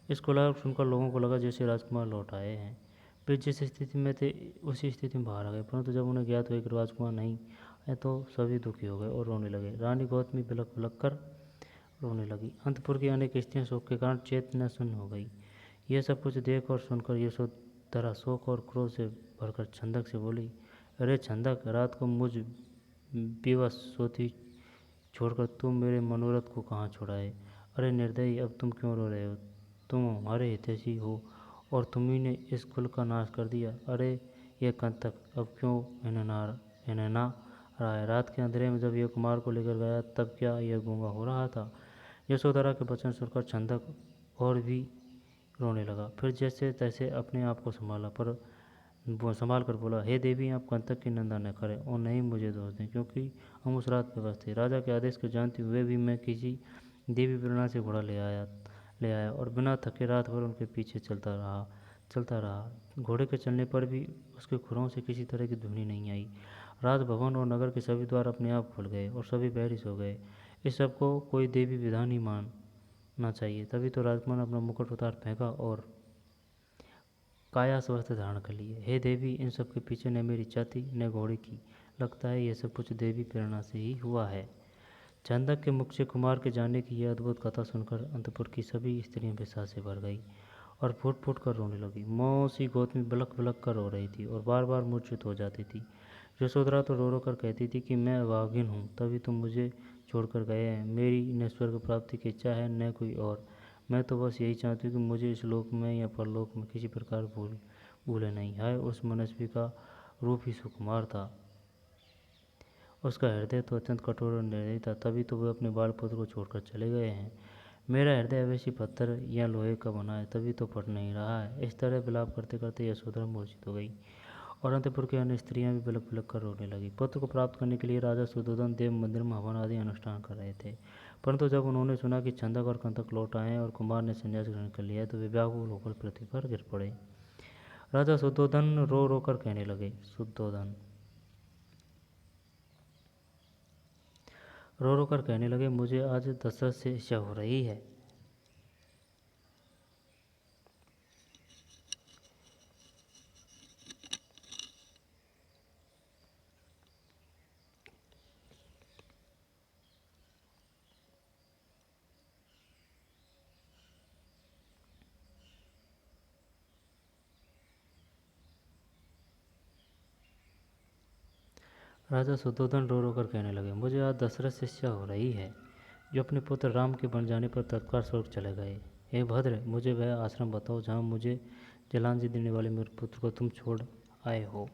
इस कोलाहल सुनकर लोगों को लगा जैसे राजकुमार लौट आए हैं। वे जिस स्थिति में थे उसी स्थिति में बाहर आ गए, परंतु जब उन्हें ज्ञात हुआ कि राजकुमार नहीं आए तो सभी दुखी हो गए और रोने लगे। रानी गौतमी बिलख बिलख कर रोने लगी। अंतपुर की अनेक स्त्रियां शोक के कारण चेतना शून्य हो गई। यह सब कुछ देख और सुनकर यशोधरा शोक और क्रोध से भरकर छंदक से बोली, अरे छंदक, रात को मुझ विवश सोती छोड़कर तुम मेरे मनोरथ को कहाँ छुड़ाए? अरे निर्दयी, अब तुम क्यों रो रहे हो? तुम हमारे हितैषी हो और तुम्ही ने इस कुल का नाश कर दिया। अरे यह कंतक अब क्यों हिनना रहा है? रात के अंधेरे में जब यह कुमार को लेकर गया तब क्या यह गूंगा हो रहा था? यशोधरा के वचन सुनकर छंदक और भी रोने लगा। फिर जैसे तैसे अपने आप को संभाल कर बोला, हे देवी, आप कंतक की निंदा न करें और नहीं मुझे दोष दें, क्योंकि हम उस रात पे बस थे। राजा के आदेश को जानते हुए भी मैं किसी देवी प्रेरणा से घोड़ा ले आया और बिना थके रात भर उनके पीछे चलता रहा। घोड़े के चलने पर भी उसके खुरों से किसी तरह की ध्वनि नहीं आई। राजभवन और नगर के सभी द्वार अपने आप खुल गए और सभी बहरी सो गए। इस सब को कोई देवी विधान ही मानना चाहिए। तभी तो राजकुमार ने अपना मुकुट उतार फेंका और काया स्वस्थ धारण कर लिए। हे देवी, इन सब के पीछे न मेरी छाती न घोड़े की, लगता है यह सब कुछ देवी प्रेरणा से ही हुआ है। चंदक के मुख से कुमार के जाने की यह अद्भुत कथा सुनकर अंतपुर की सभी स्त्रियां विषाद से भर गई और फूट फूट कर रोने लगी। मौसी गौतमी बिलख बिलख कर रो रही थी और बार बार मूर्छित हो जाती थी। यशोधरा तो रो रो कर कहती थी कि मैं अभागिन हूँ, तभी तुम मुझे छोड़कर गए हैं। मेरी न स्वर्ग प्राप्ति की इच्छा है न कोई और। मैं तो बस यही चाहती हूँ कि मुझे इस लोक में या परलोक में किसी प्रकार भूले नहीं। हाय, उस मनस्वी का रूप ही सुकुमार था। उसका हृदय तो अत्यंत कठोर और निर्दयी था, तभी तो वह अपने बाल पुत्र को छोड़कर चले गए हैं। मेरा हृदय अवश्य पत्थर या लोहे का बना है, तभी तो फट नहीं रहा है। इस तरह विलाप करते करते यशोधरा मूर्छित हो गई और अंतपुर की अन्य स्त्रियां भी बिलख बिलख कर रोने लगी। पुत्र को प्राप्त करने के लिए राजा सुधोधन देव मंदिर में हवन आदि अनुष्ठान कर रहे थे, परंतु जब उन्होंने सुना कि छंदक और कंतक लौट आए और कुमार ने संन्यास ग्रहण कर लिया तो वे व्याकुल होकर पृथ्वी पर गिर पड़े। राजा सुधोधन रो रो कर कहने लगे, मुझे आज दशरथ से ईर्ष्या हो रही है। राजा सुधोधन रो रो कर कहने लगे, मुझे आज दशरथ से ईर्ष्या हो रही है, जो अपने पुत्र राम के बन जाने पर तत्काल स्वर्ग चले गए। हे भद्र, मुझे वह आश्रम बताओ जहाँ मुझे जलांजलि देने वाले मेरे पुत्र को तुम छोड़ आए हो।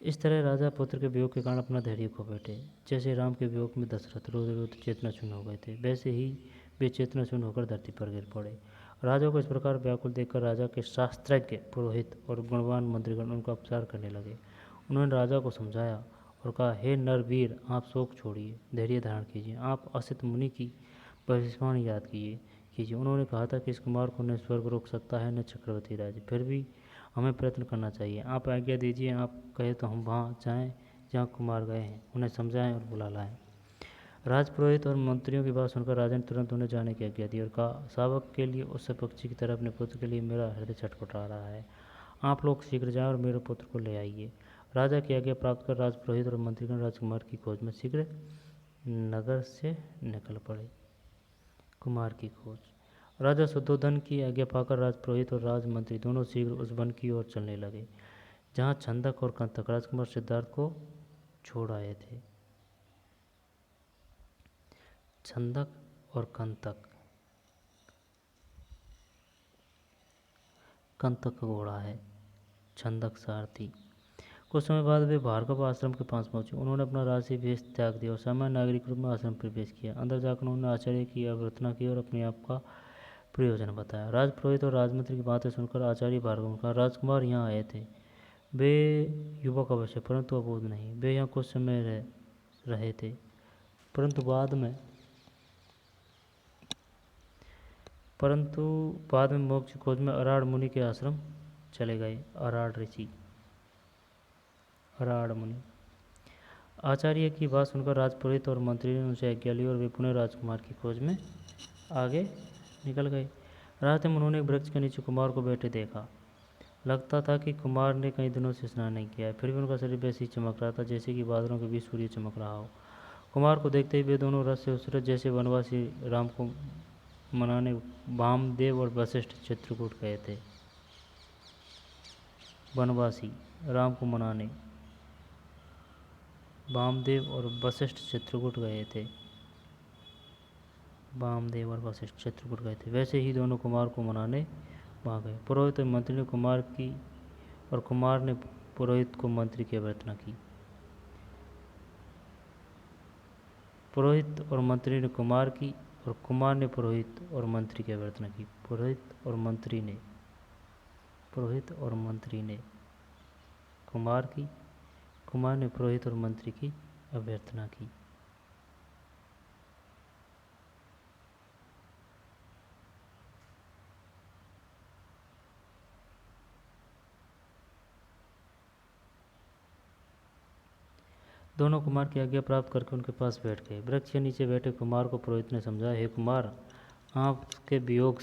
इस तरह राजा पुत्र के वियोग के कारण अपना धैर्य खो बैठे। जैसे राम के वियोग में दशरथ रोते रोते चेतना शून्य हो गए थे, वैसे ही वे चेतना शून्य होकर धरती पर गिर पड़े। राजा को इस प्रकार व्याकुल देखकर राजा के शास्त्रज्ञ पुरोहित और गुणवान मंत्रीगण उनका उपचार करने लगे। उन्होंने राजा को समझाया और कहा, हे नरवीर, आप शोक छोड़िए, धैर्य धारण कीजिए। आप असित मुनि की भविष्यवाणी याद कीजिए कीजिए। उन्होंने कहा था कि इस कुमार को न स्वर्ग रोक सकता है न चक्रवर्ती राज्य, फिर भी हमें प्रयत्न करना चाहिए। आप आज्ञा दीजिए, आप कहे तो हम वहाँ जाएं जहाँ कुमार गए हैं, उन्हें समझाएं और बुला लाएं। राजपुरोहित और मंत्रियों की बात सुनकर राजा ने तुरंत उन्हें जाने की आज्ञा दी और कहा, शावक के लिए उससे पक्षी की तरह अपने पुत्र के लिए मेरा हृदय छटपटा रहा है। आप लोग शीघ्र जाएं और मेरे पुत्र को ले आइए। राजा की आज्ञा प्राप्त कर राजपुरोहित और मंत्रीगण राजकुमार की खोज में शीघ्र नगर से निकल पड़े। कुमार की खोज। राजा शुद्धोधन की आज्ञा पाकर राजपुरोहित और राजमंत्री दोनों शीघ्र उस वन की ओर चलने लगे जहाँ छंदक और कंतक राजकुमार सिद्धार्थ को छोड़ आए थे। छंदक और कंतक, कंतक का घोड़ा है, छंदक सारथी। कुछ समय बाद वे भार्गव आश्रम के पास पहुंचे। उन्होंने अपना राजसी वेश त्याग दिया और सामान्य नागरिक रूप में आश्रम प्रवेश किया। अंदर जाकर उन्होंने आचार्य की अभ्यर्थना की और अपने आप का प्रयोजन बताया। राजपुरोहित और राजमंत्री की बातें सुनकर आचार्य भार्गव ने कहा, राजकुमार यहाँ आए थे, वे युवक अवश्य परंतु अबोध नहीं। वे यहाँ कुछ समय रहे थे, परंतु बाद में मोक्ष की खोज में अराड़ मुनि के आश्रम चले गए। अराड़ ऋषि, अराड़ मुनि। आचार्य की बात सुनकर राजपुरोहित और मंत्री ने उनसे आज्ञा ली और वे पुनः राजकुमार की खोज में आगे निकल गए। रास्ते में उन्होंने एक वृक्ष के नीचे कुमार को बैठे देखा। लगता था कि कुमार ने कई दिनों से स्नान नहीं किया है, फिर भी उनका शरीर वैसे ही चमक रहा था जैसे कि बादलों के बीच सूर्य चमक रहा हो। कुमार को देखते ही वे दोनों रस से उसरत जैसे वनवासी राम को मनाने वामदेव और वशिष्ठ चित्रकूट गए थे। वनवासी राम को मनाने वामदेव और वशिष्ठ चित्रकूट गए थे। वामदेव और वशिष्ठ चित्रकूट गए थे, वैसे ही दोनों कुमार को मनाने वहाँ गए। पुरोहित और मंत्री ने कुमार की और कुमार ने पुरोहित को मंत्री की अभ्यर्थना की। पुरोहित और मंत्री ने कुमार की और कुमार ने पुरोहित और मंत्री की अभ्यर्थना की। पुरोहित और मंत्री ने कुमार की, कुमार ने पुरोहित और मंत्री की अभ्यर्थना की। दोनों कुमार की आज्ञा प्राप्त करके उनके पास बैठ गए। वृक्ष के नीचे बैठे कुमार को पुरोहित ने समझाया, हे कुमार, आपके वियोग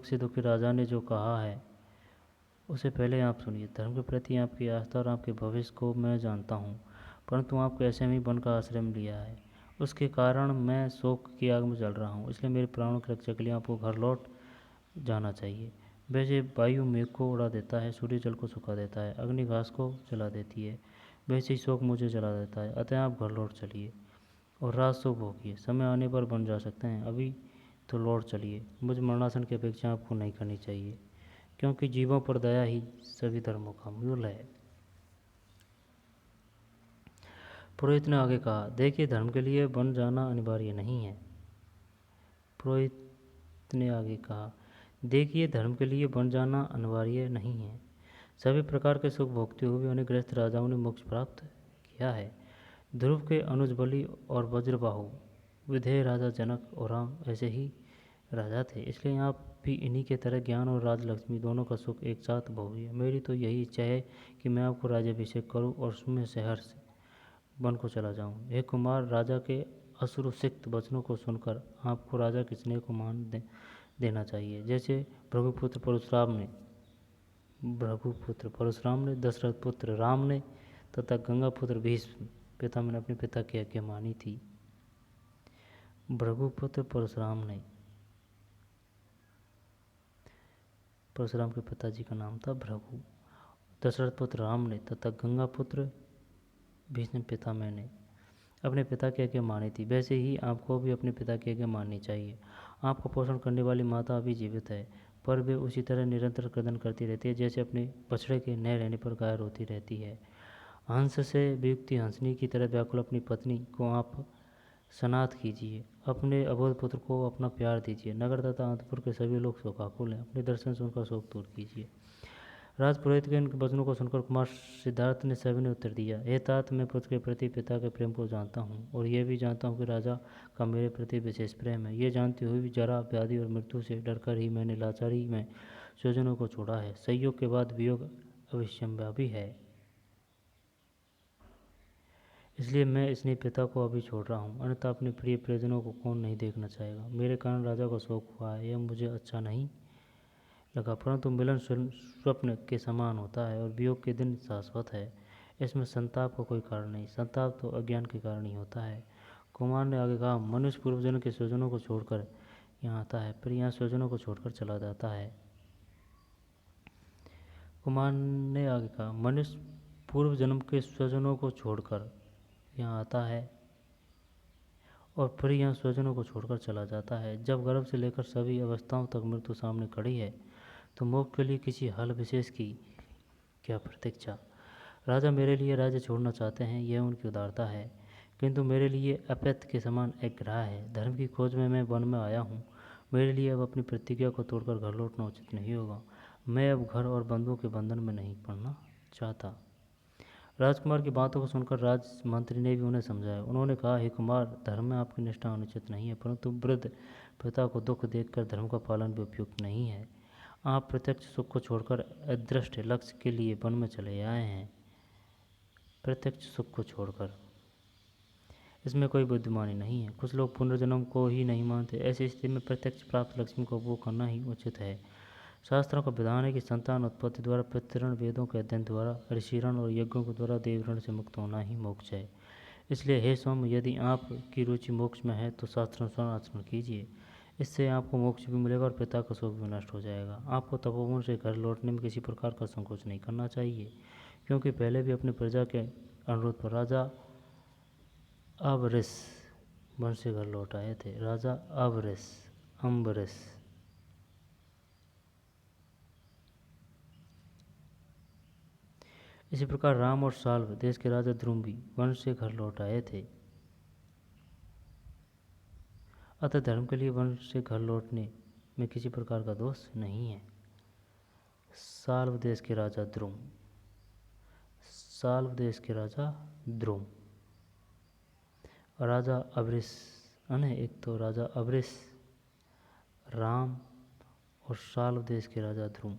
से दुखी राजा ने जो कहा है उसे पहले आप सुनिए। धर्म के प्रति आपकी आस्था और आपके भविष्य को मैं जानता हूँ, परंतु आपको ऐसे में वन का आश्रय लिया है, उसके कारण मैं शोक की आग में जल रहा हूँ। इसलिए मेरे प्राणों की रक्षा के लिए आपको घर लौट जाना चाहिए। वैसे वायु मेघ को उड़ा देता है, सूर्य जल को सुखा देता है, अग्नि घास को जला देती है, वैसे ही शोक मुझे जला देता है। अतः आप घर लौट चलिए और रात शोक भोगिए। समय आने पर बन जा सकते हैं, अभी तो लौट चलिए। मुझ मरणासन की अपेक्षा आपको नहीं करनी चाहिए, क्योंकि जीवों पर दया ही सभी धर्मों का मूल है। पुरोहित ने आगे कहा, देखिए, धर्म के लिए बन जाना अनिवार्य नहीं है। पुरोहित ने आगे कहा, देखिए, धर्म के लिए बन जाना अनिवार्य नहीं है। सभी प्रकार के सुख भोगते हुए अनुग्रस्त राजाओं ने मोक्ष प्राप्त किया है। ध्रुव के अनुज बलि और वज्रबाहु, विधेय राजा जनक और राम ऐसे ही राजा थे। इसलिए आप भी इन्हीं के तरह ज्ञान और राजलक्ष्मी दोनों का सुख एक साथ भोगिए। मेरी तो यही इच्छा है कि मैं आपको राज्याभिषेक करूं और उसमें शहर से वन को चला जाऊं। हे कुमार, राजा के अश्रुसिक्त वचनों को सुनकर आपको राजा के स्नेह को मान देना चाहिए, जैसे भृगुपुत्र परशुराम ने, दशरथ पुत्र राम ने तथा गंगा पुत्र भीष्म पितामह ने अपने पिता की आज्ञा मानी थी। भृगुपुत्र परशुराम के पिताजी का नाम था भृगु। दशरथ पुत्र राम ने तथा गंगा पुत्र भीष्म पितामह ने अपने पिता की आज्ञा मानी थी, वैसे ही आपको भी अपने पिता की आज्ञा माननी चाहिए। आपको पोषण करने वाली माता अभी जीवित है, पर वे उसी तरह निरंतर क्रदन करती रहती है जैसे अपने बछड़े के न रहने पर गाय रोती रहती है। हंस से वियुक्ति हंसनी की तरह व्याकुल अपनी पत्नी को आप सनाथ कीजिए। अपने अबोध पुत्र को अपना प्यार दीजिए। नगर तथा अंतपुर के सभी लोग शोकाकुल हैं, अपने दर्शन से उनका शोक दूर कीजिए। राजपुरोहित के इन वचनों को सुनकर कुमार सिद्धार्थ ने सविनय उत्तर दिया, हे तात, मैं पुत्र के प्रति पिता के प्रेम को जानता हूँ और यह भी जानता हूँ कि राजा का मेरे प्रति विशेष प्रेम है। ये जानते हुए भी जरा, व्याधि और मृत्यु से डरकर ही मैंने लाचारी में स्वजनों को छोड़ा है। संयोग के बाद वियोग अविस्मरणीय है, इसलिए मैं स्नेही पिता को अभी छोड़ रहा हूँ, अन्यथा अपने प्रिय प्रियजनों को कौन नहीं देखना चाहेगा। मेरे कारण राजा को शोक हुआ है, यह मुझे अच्छा नहीं लगा, परंतु मिलन स्वप्न के समान होता है और वियोग के दिन शाश्वत है। इसमें संताप का कोई कारण नहीं, संताप तो अज्ञान के कारण ही होता है। कुमार ने आगे कहा, मनुष्य पूर्वजन के स्वजनों को छोड़कर यहाँ आता है, फिर यहाँ स्वजनों को छोड़कर चला जाता है। कुमार ने आगे कहा, मनुष्य पूर्व जन्म के स्वजनों को छोड़कर यहाँ आता है और फिर यहाँ स्वजनों को छोड़कर चला जाता है। जब गर्भ से लेकर सभी अवस्थाओं तक मृत्यु सामने खड़ी है, तो मोक्ष के लिए किसी हल विशेष की क्या प्रतीक्षा। राजा मेरे लिए राज्य छोड़ना चाहते हैं, यह उनकी उदारता है, किंतु मेरे लिए अप्रत्य के समान एक ग्रह है। धर्म की खोज में मैं वन में आया हूँ, मेरे लिए अब अपनी प्रतिज्ञा को तोड़कर घर लौटना उचित नहीं होगा। मैं अब घर और बंधुओं के बंधन में नहीं पड़ना चाहता। राजकुमार की बातों को सुनकर राजमंत्री ने भी उन्हें समझाया। उन्होंने कहा, हे कुमार, धर्म में आपकी निष्ठा अनुचित नहीं है, परंतु वृद्ध पिता को दुख देखकर धर्म का पालन भी उपयुक्त नहीं है। आप प्रत्यक्ष सुख को छोड़कर अदृष्ट लक्ष्य के लिए वन में चले आए हैं। प्रत्यक्ष सुख को छोड़कर, इसमें कोई बुद्धिमानी नहीं है। कुछ लोग पुनर्जन्म को ही नहीं मानते, ऐसी स्थिति में प्रत्यक्ष प्राप्त लक्ष्मी को उपभोग करना ही उचित है। शास्त्रों का विधान है कि संतान उत्पत्ति द्वारा, पितृण, वेदों के अध्ययन द्वारा, ऋषिरण और यज्ञों के द्वारा देवऋण से मुक्त होना ही मोक्ष है। इसलिए हे सौम्य, यदि आपकी रुचि मोक्ष में है तो शास्त्रानुसार आचरण कीजिए, इससे आपको मोक्ष भी मिलेगा और पिता का शोक भी नष्ट हो जाएगा। आपको तपोवन से घर लौटने में किसी प्रकार का संकोच नहीं करना चाहिए, क्योंकि पहले भी अपनी प्रजा के अनुरोध पर राजा अम्बरीश वन से घर लौट आए थे। राजा अम्बरीश इसी प्रकार राम और साल्व देश के राजा ध्रुव भी वन से घर लौट आए थे। अतः धर्म के लिए वन से घर लौटने में किसी प्रकार का दोष नहीं है। साल्व देश के राजा ध्रुव और राजा अम्बरीश, एक तो राजा अम्बरीश, राम और साल्व देश के राजा ध्रुव।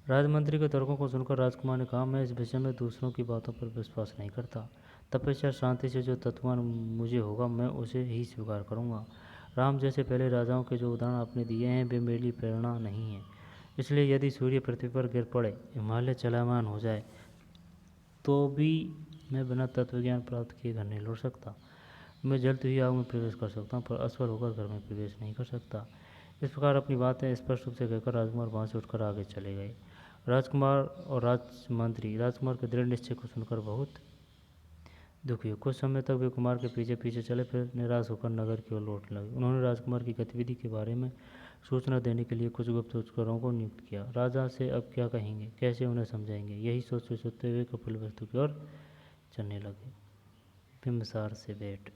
राजमंत्री के तर्कों को सुनकर राजकुमार ने कहा, मैं इस विषय में दूसरों की बातों पर विश्वास नहीं करता। तपस्या शांति से जो तत्वज्ञान मुझे होगा, मैं उसे ही स्वीकार करूंगा। राम जैसे पहले राजाओं के जो उदाहरण आपने दिए हैं, वे मेरे लिए प्रेरणा नहीं है। इसलिए यदि सूर्य पृथ्वी पर गिर पड़े, हिमालय चलायमान हो जाए, तो भी मैं बिना तत्वज्ञान प्राप्त किए घर नहीं लौट सकता। मैं जल्द ही आग में प्रवेश कर सकता हूँ, पर असफल होकर घर में प्रवेश नहीं कर सकता। इस प्रकार अपनी बातें स्पष्ट रूप से कहकर राजकुमार वहाँ से उठकर आगे चले गए। राजकुमार और राजमंत्री राजकुमार के दृढ़ निश्चय को सुनकर बहुत दुखी हुए। कुछ समय तक वे कुमार के पीछे पीछे चले, फिर निराश होकर नगर की ओर लौटने लगे। उन्होंने राजकुमार की गतिविधि के बारे में सूचना देने के लिए कुछ गुप्तचरों को नियुक्त किया। राजा से अब क्या कहेंगे, कैसे उन्हें समझाएंगे, यही सोचते हुए कपिल वस्तु की ओर चलने लगे। बिंबिसार से भेंट।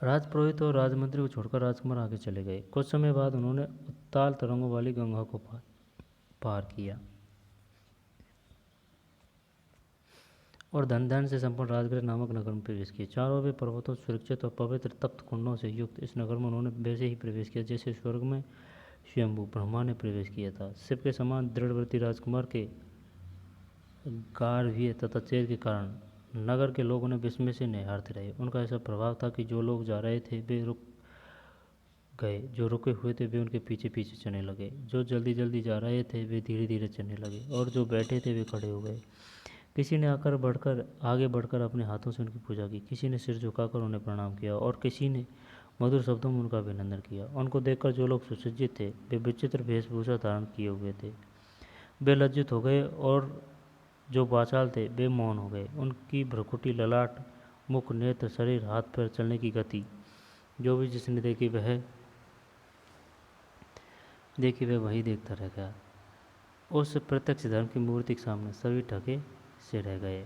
राजपुरोहित और राजमंत्री को छोड़कर राजकुमार आगे चले गए। कुछ समय बाद उन्होंने उत्ताल तरंगों वाली गंगा को पार किया और धन से संपन्न राजगृह नामक नगर में प्रवेश किया। चारों ओर पर्वतों, सुरक्षित और पवित्र तप्त कुंडों से युक्त इस नगर में उन्होंने वैसे ही प्रवेश किया जैसे स्वर्ग में स्वयंभू ब्रह्मा ने प्रवेश किया था। शिव के समान दृढ़व्रती राजकुमार के गार्भीय तथा तेज के कारण नगर के लोग उन्हें विस्मय से निहारते रहे। उनका ऐसा प्रभाव था कि जो लोग जा रहे थे वे रुक गए, जो रुके हुए थे वे उनके पीछे पीछे चलने लगे, जो जल्दी जल्दी जा रहे थे वे धीरे धीरे चलने लगे और जो बैठे थे वे खड़े हो गए। किसी ने आगे बढ़कर अपने हाथों से उनकी पूजा की, किसी ने सिर झुकाकर उन्हें प्रणाम किया और किसी ने मधुर शब्दों में उनका अभिनंदन किया। उनको देखकर जो लोग सुसज्जित थे वे विचित्र वेशभूषा धारण किए हुए थे, वे लज्जित हो गए और जो वाचाल थे वे मौन हो गए। उनकी भ्रुकुटी, ललाट, मुख, नेत्र, शरीर, हाथ पैर, चलने की गति जो भी जिसने देखी वह देखिए वह वही देखता रह गया। उस प्रत्यक्ष धर्म की मूर्ति के सामने सभी ढके से रह गए।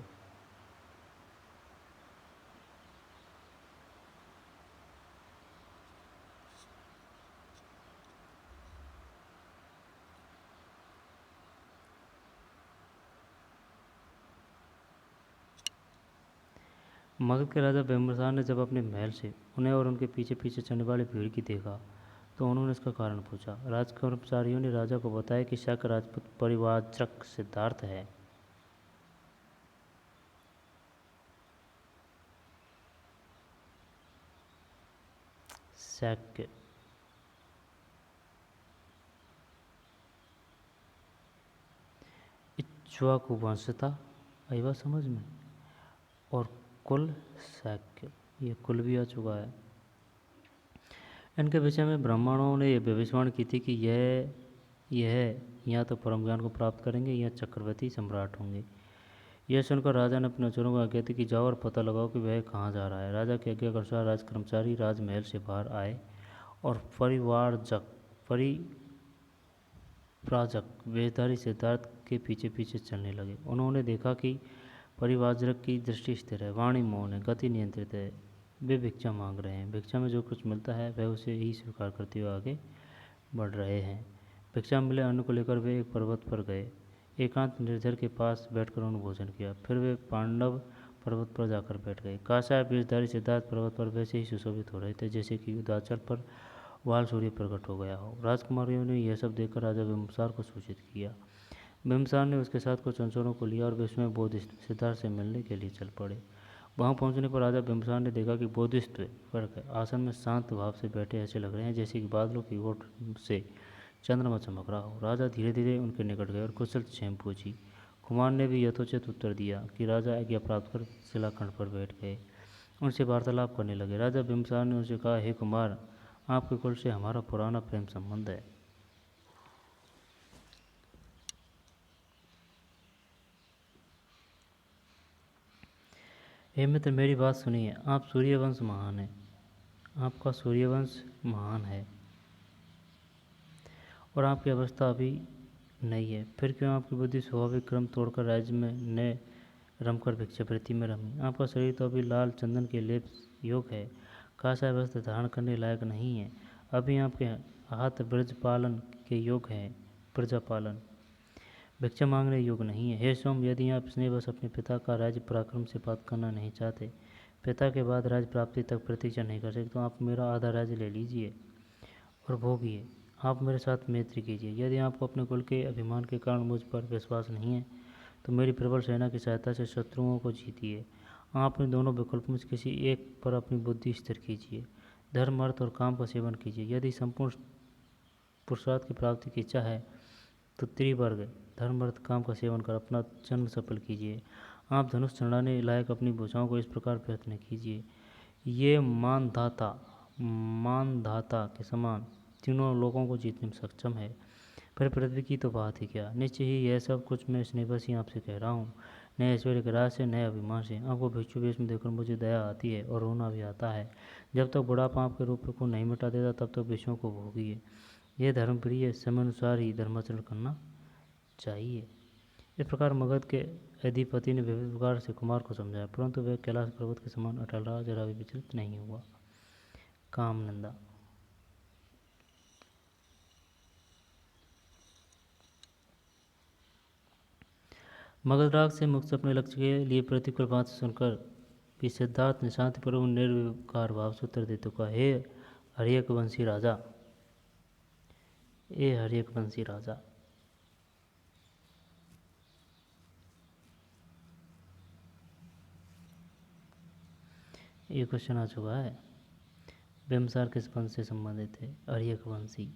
मगध के राजा बिम्बिसार ने जब अपने महल से उन्हें और उनके पीछे पीछे चलने वाली भीड़ की देखा तो उन्होंने इसका कारण पूछा। राजकर्मचारियों ने राजा को बताया कि शक राजपूत परिवारजक सिद्धार्थ है। शक इक्ष्वाकु वंश था, आई बात समझ में। और कुल शक, ये कुल भी आ चुका है। इनके विषय में ब्राह्मणों ने यह भविष्यवाणी की थी कि यह या तो परम ज्ञान को प्राप्त करेंगे या चक्रवर्ती सम्राट होंगे। यह सुनकर राजा ने अपने अनुचरों को आज्ञा दी कि जाओ और पता लगाओ कि वह कहाँ जा रहा है। राजा की आज्ञा के अनुसार राजकर्मचारी राजमहल से बाहर आए और परिप्राजक वेशधारी सिद्धार्थ के पीछे पीछे चलने लगे। उन्होंने देखा कि परिव्राजक की दृष्टि स्थिर है, वाणी मौन है, गति नियंत्रित है। वे भिक्षा मांग रहे हैं, भिक्षा में जो कुछ मिलता है वह उसे ही स्वीकार करते हुए आगे बढ़ रहे हैं। भिक्षा मिले अन्न को लेकर वे एक पर्वत पर गए। एकांत निर्झर के पास बैठकर उन्होंने भोजन किया। फिर वे पांडव पर्वत पर जाकर बैठ गए। काशाय वेशधारी सिद्धार्थ पर्वत पर वैसे ही सुशोभित हो रहे थे जैसे कि उदाचल पर वाल सूर्य प्रकट हो गया हो। राजकुमारियों ने यह सब देखकर राजा बिम्बिसार को सूचित किया। बिम्बिसार ने उसके साथ कुछ अनुचरों को लिया और विस्मय बोधिस्थ सिद्धार्थ से मिलने के लिए चल पड़े। वहां पहुंचने पर राजा बिम्बिसार ने देखा कि बोधिस्थ वर्ग आसन में शांत भाव से बैठे ऐसे लग रहे हैं जैसे कि बादलों की ओट से चंद्रमा चमक रहा हो। राजा धीरे धीरे उनके निकट गए और कुशल क्षेम पूछी। कुमार ने भी यथोचित उत्तर दिया कि राजा आज्ञा प्राप्त कर शिलाखंड पर बैठ गए। उनसे वार्तालाप करने लगे। राजा बिम्बिसार ने उनसे कहा, हे कुमार, आपके कुल से हमारा पुराना प्रेम संबंध है। हे मित्र, मेरी बात सुनिए। आप सूर्यवंश महान है, आपका सूर्यवंश महान है और आपकी अवस्था अभी नहीं है। फिर क्यों आपकी बुद्धि स्वाभाविक क्रम तोड़कर राज्य में न रमकर भिक्षावृत्ति में रमी? आपका शरीर तो अभी लाल चंदन के लेप योग है, काषाय वस्त्र धारण करने लायक नहीं है। अभी आपके हाथ ब्रज पालन के योग हैं, प्रजा पालन, भिक्षा मांगने योग नहीं है। हे सोम, यदि आप स्नेहवश अपने पिता का राज्य पराक्रम से प्राप्त करना नहीं चाहते, पिता के बाद राज्य प्राप्ति तक प्रतीक्षा नहीं कर सकते, तो आप मेरा आधा राज्य ले लीजिए और भोगिए। आप मेरे साथ मैत्री कीजिए। यदि आपको अपने कुल के अभिमान के कारण मुझ पर विश्वास नहीं है तो मेरी प्रबल सेना की सहायता से शत्रुओं को जीतिए। आप इन दोनों विकल्पों में किसी एक पर अपनी बुद्धि स्थिर कीजिए। धर्म, अर्थ और काम का सेवन कीजिए। यदि संपूर्ण पुरुषार्थ की प्राप्ति की इच्छा है तो त्रिवर्ग धर्म, अर्थ, काम का सेवन कर अपना जन्म सफल कीजिए। आप धनुष चढ़ाने लायक अपनी भुजाओं को इस प्रकार प्रयत्न कीजिए, ये मानधाता के समान तीनों लोगों को जीतने में सक्षम है। पर पृथ्वी की तो बात ही क्या। निश्चय ही यह सब कुछ मैं स्नेहवश ही आपसे कह रहा हूँ, नए ऐश्वर्य के राज से, नए अभिमान से। आपको भिक्षु वेश में देखकर मुझे दया आती है और रोना भी आता है। जब तक बुढ़ापा आपके रूप को नहीं मिटा देता तब तक विषयों को भोगिए। यह धर्मप्रिय समय अनुसार ही धर्माचरण करना चाहिए। इस प्रकार मगध के अधिपति ने विभिन्न प्रकार से कुमार को समझाया, परंतु वह कैलाश पर्वत के समान अटल रहा, जरा भी विचलित नहीं हुआ। कामनंदा। मगधराज से मुक्त अपने लक्ष्य के लिए प्रतिकूल बात सुनकर भी सिद्धार्थ ने शांतिपूर्वक निर्विकार भाव से उत्तर देते कहा, हे हर्यकवंशी राजा, ए हर्यकवंशी राजा, ये क्वेश्चन आ चुका है। बिम्बिसार किस वंश से संबंधित है? हर्यकवंशी।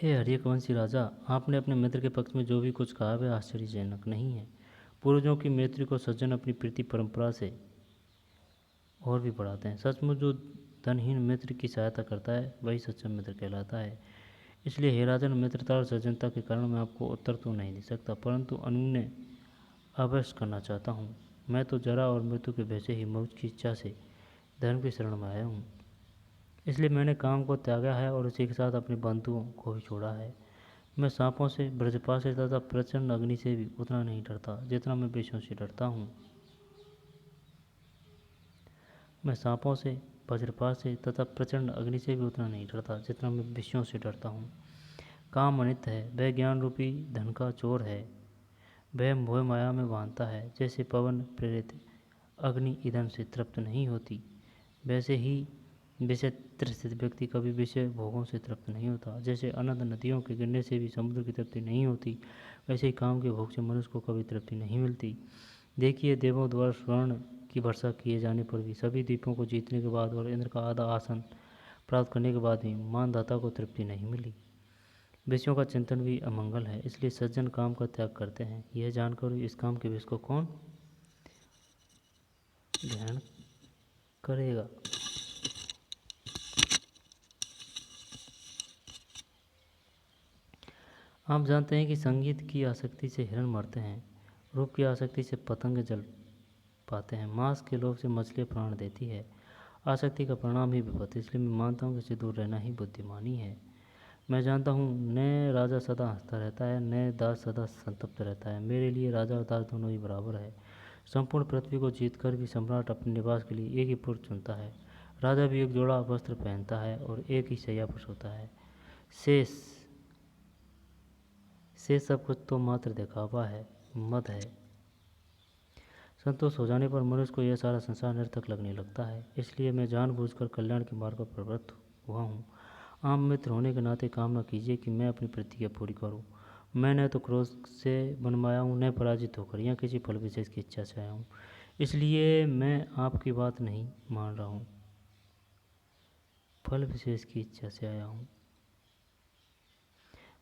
हे हर्यवंशी राजा, आपने अपने मित्र के पक्ष में जो भी कुछ कहा वह आश्चर्यजनक नहीं है। पूर्वजों की मैत्री को सज्जन अपनी प्रीति परंपरा से और भी बढ़ाते हैं। सचमुच जो धनहीन मित्र की सहायता करता है वही सच्चा मित्र कहलाता है। इसलिए हे राजन, मित्रता और सज्जनता के कारण मैं आपको उत्तर तो नहीं दे सकता, परंतु अनुनय अवश्य करना चाहता हूँ। मैं तो जरा और मृत्यु के भय से ही मौत की इच्छा से धर्म की शरण में आया हूँ। इसलिए मैंने काम को त्यागा है और उसी के साथ अपने बंधुओं को भी छोड़ा है। मैं सांपों से, वज्रपात से तथा प्रचंड अग्नि से भी उतना नहीं डरता जितना मैं विषयों से डरता हूँ। मैं सांपों से, वज्रपात से तथा प्रचंड अग्नि से भी उतना नहीं डरता जितना मैं विषयों से डरता हूँ। काम अनित्य है, वह ज्ञान रूपी धन का चोर है। वह मोह माया में बांधता है। जैसे पवन प्रेरित अग्नि ईंधन से तृप्त नहीं होती, वैसे ही विषय त्रसित व्यक्ति कभी विषय भोगों से तृप्त नहीं होता। जैसे अनंत नदियों के गिरने से भी समुद्र की तृप्ति नहीं होती, वैसे ही काम के भोग से मनुष्य को कभी तृप्ति नहीं मिलती। देखिए, देवों द्वारा स्वर्ण की वर्षा किए जाने पर भी, सभी द्वीपों को जीतने के बाद और इंद्र का आधा आसन प्राप्त करने के बाद भी मानदाता को तृप्ति नहीं मिली। विषयों का चिंतन भी अमंगल है, इसलिए सज्जन काम का त्याग करते हैं। यह जानकर इस काम के विष को कौन ग्रहण करेगा? आप जानते हैं कि संगीत की आसक्ति से हिरण मरते हैं, रूप की आसक्ति से पतंग जल पाते हैं, मांस के लोभ से मछली प्राण देती है। आसक्ति का परिणाम ही विपत्ति, इसलिए मैं मानता हूँ कि इससे दूर रहना ही बुद्धिमानी है। मैं जानता हूँ, न राजा सदा हंसता रहता है, न दास सदा संतप्त रहता है। मेरे लिए राजा और दास दोनों ही बराबर है। संपूर्ण पृथ्वी को जीतकर भी सम्राट अपने निवास के लिए एक ही पुरुष चुनता है। राजा भी एक जोड़ा वस्त्र पहनता है और एक ही शैया पर सोता है। शेष सब कुछ तो मात्र दिखावा है, मद है। संतोष हो जाने पर मनुष्य को यह सारा संसार निरर्थक लगने लगता है। इसलिए मैं जानबूझकर कल्याण के मार्ग पर प्रवृत्त हुआ हूँ। आम मित्र होने के नाते कामना कीजिए कि मैं अपनी प्रतिज्ञा पूरी करूँ। मैं न तो क्रोध से बनमाया हूँ, न पराजित होकर या किसी फल विशेष की इच्छा से आया हूँ। इसलिए मैं आपकी बात नहीं मान रहा हूँ, फल विशेष की इच्छा से आया हूँ।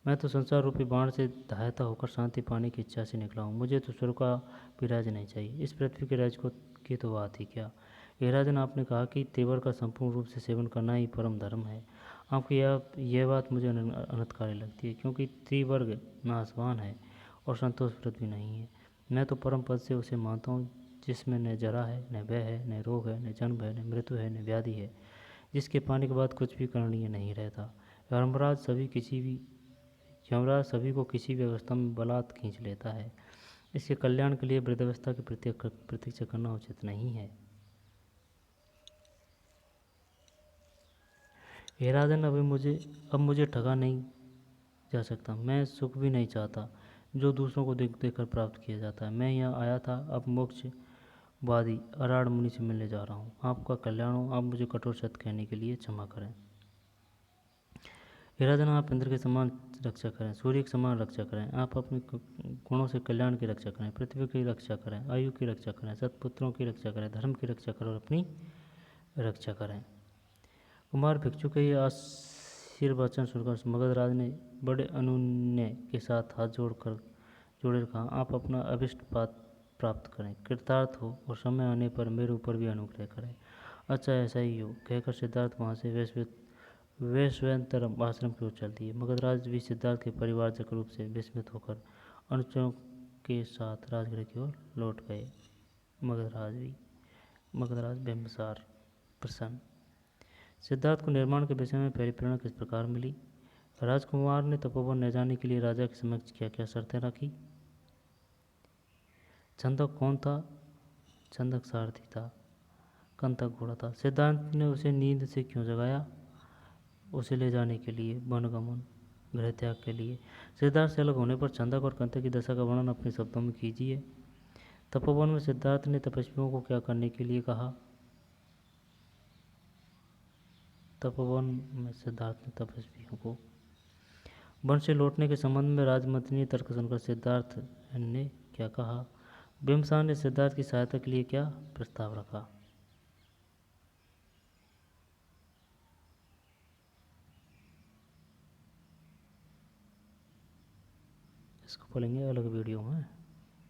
मैं तो संसार रूपी बाण से सहायता होकर शांति पाने की इच्छा से निकला हूँ। मुझे तो स्वर्ग का भी राज्य नहीं चाहिए, इस पृथ्वी के राज्य को की तो बात ही क्या। हे राजन, आपने कहा कि तेवर का संपूर्ण रूप से सेवन करना ही परम धर्म है। आपकी यह बात मुझे अनर्थकारी लगती है, क्योंकि त्रिवर्ग नाशवान है और संतोषप्रद भी नहीं है। मैं तो परम पद से उसे मानता हूँ जिसमें न जरा है, न भय है, न रोग है, न जन्म है, न मृत्यु है, न व्याधि है, जिसके पाने के बाद कुछ भी करणीय नहीं रहता। यमराज सभी को किसी भी अवस्था में बलात् खींच लेता है। इसके कल्याण के लिए वृद्धावस्था की प्रतीक्षा करना उचित नहीं है। हे राजन, अब मुझे ठगा नहीं जा सकता। मैं सुख भी नहीं चाहता जो दूसरों को देख देकर प्राप्त किया जाता है। मैं यहाँ आया था अब मोक्षवादी अराड़ मुनि से मिलने जा रहा हूँ। आपका कल्याण हो। आप मुझे कठोर सत्य कहने के लिए क्षमा करें। हे राजन, आप इंद्र के समान रक्षा करें, सूर्य के समान रक्षा करें। आप अपने गुणों से कल्याण की रक्षा करें, पृथ्वी की रक्षा करें, आयु की रक्षा करें, सत्पुत्रों की रक्षा करें, धर्म की रक्षा करें और अपनी रक्षा करें। कुमार भिक्षु के ये आशीर्वचन सुनकर मगधराज ने बड़े अनुनय के साथ हाथ जोड़े कहा, आप अपना अभिष्ट प्राप्त करें, कृतार्थ हो और समय आने पर मेरे ऊपर भी अनुग्रह करें। अच्छा, ऐसा ही हो, कहकर सिद्धार्थ वहाँ से वैश्वानर आश्रम की ओर चल दिए। मगधराज भी सिद्धार्थ के परिवारजक रूप से विस्मित होकर अनुचरों के साथ राजगृह की ओर लौट गए। मगधराज बिंबिसार प्रसन्न। सिद्धार्थ को निर्माण के विषय में पहली प्रेरणा किस प्रकार मिली? राजकुमार ने तपोवन ले जाने के लिए राजा के समक्ष क्या क्या शर्तें रखी? छंदक कौन था? छंदक सारथी था, कंतक घोड़ा था। सिद्धार्थ ने उसे नींद से क्यों जगाया? उसे ले जाने के लिए, वनगमन, गृह त्याग के लिए। सिद्धार्थ से अलग होने पर छंदक और कंतक की दशा का वर्णन अपने शब्दों में कीजिए। तपोवन में सिद्धार्थ ने तपस्वियों को क्या करने के लिए कहा? तपोवन में सिद्धार्थ ने तपस्वियों को वन से लौटने के संबंध में राजमंत्री तर्क सुनकर सिद्धार्थ ने क्या कहा? बिम्बसार ने सिद्धार्थ की सहायता के लिए क्या प्रस्ताव रखा? इसको खोलेंगे अलग वीडियो में।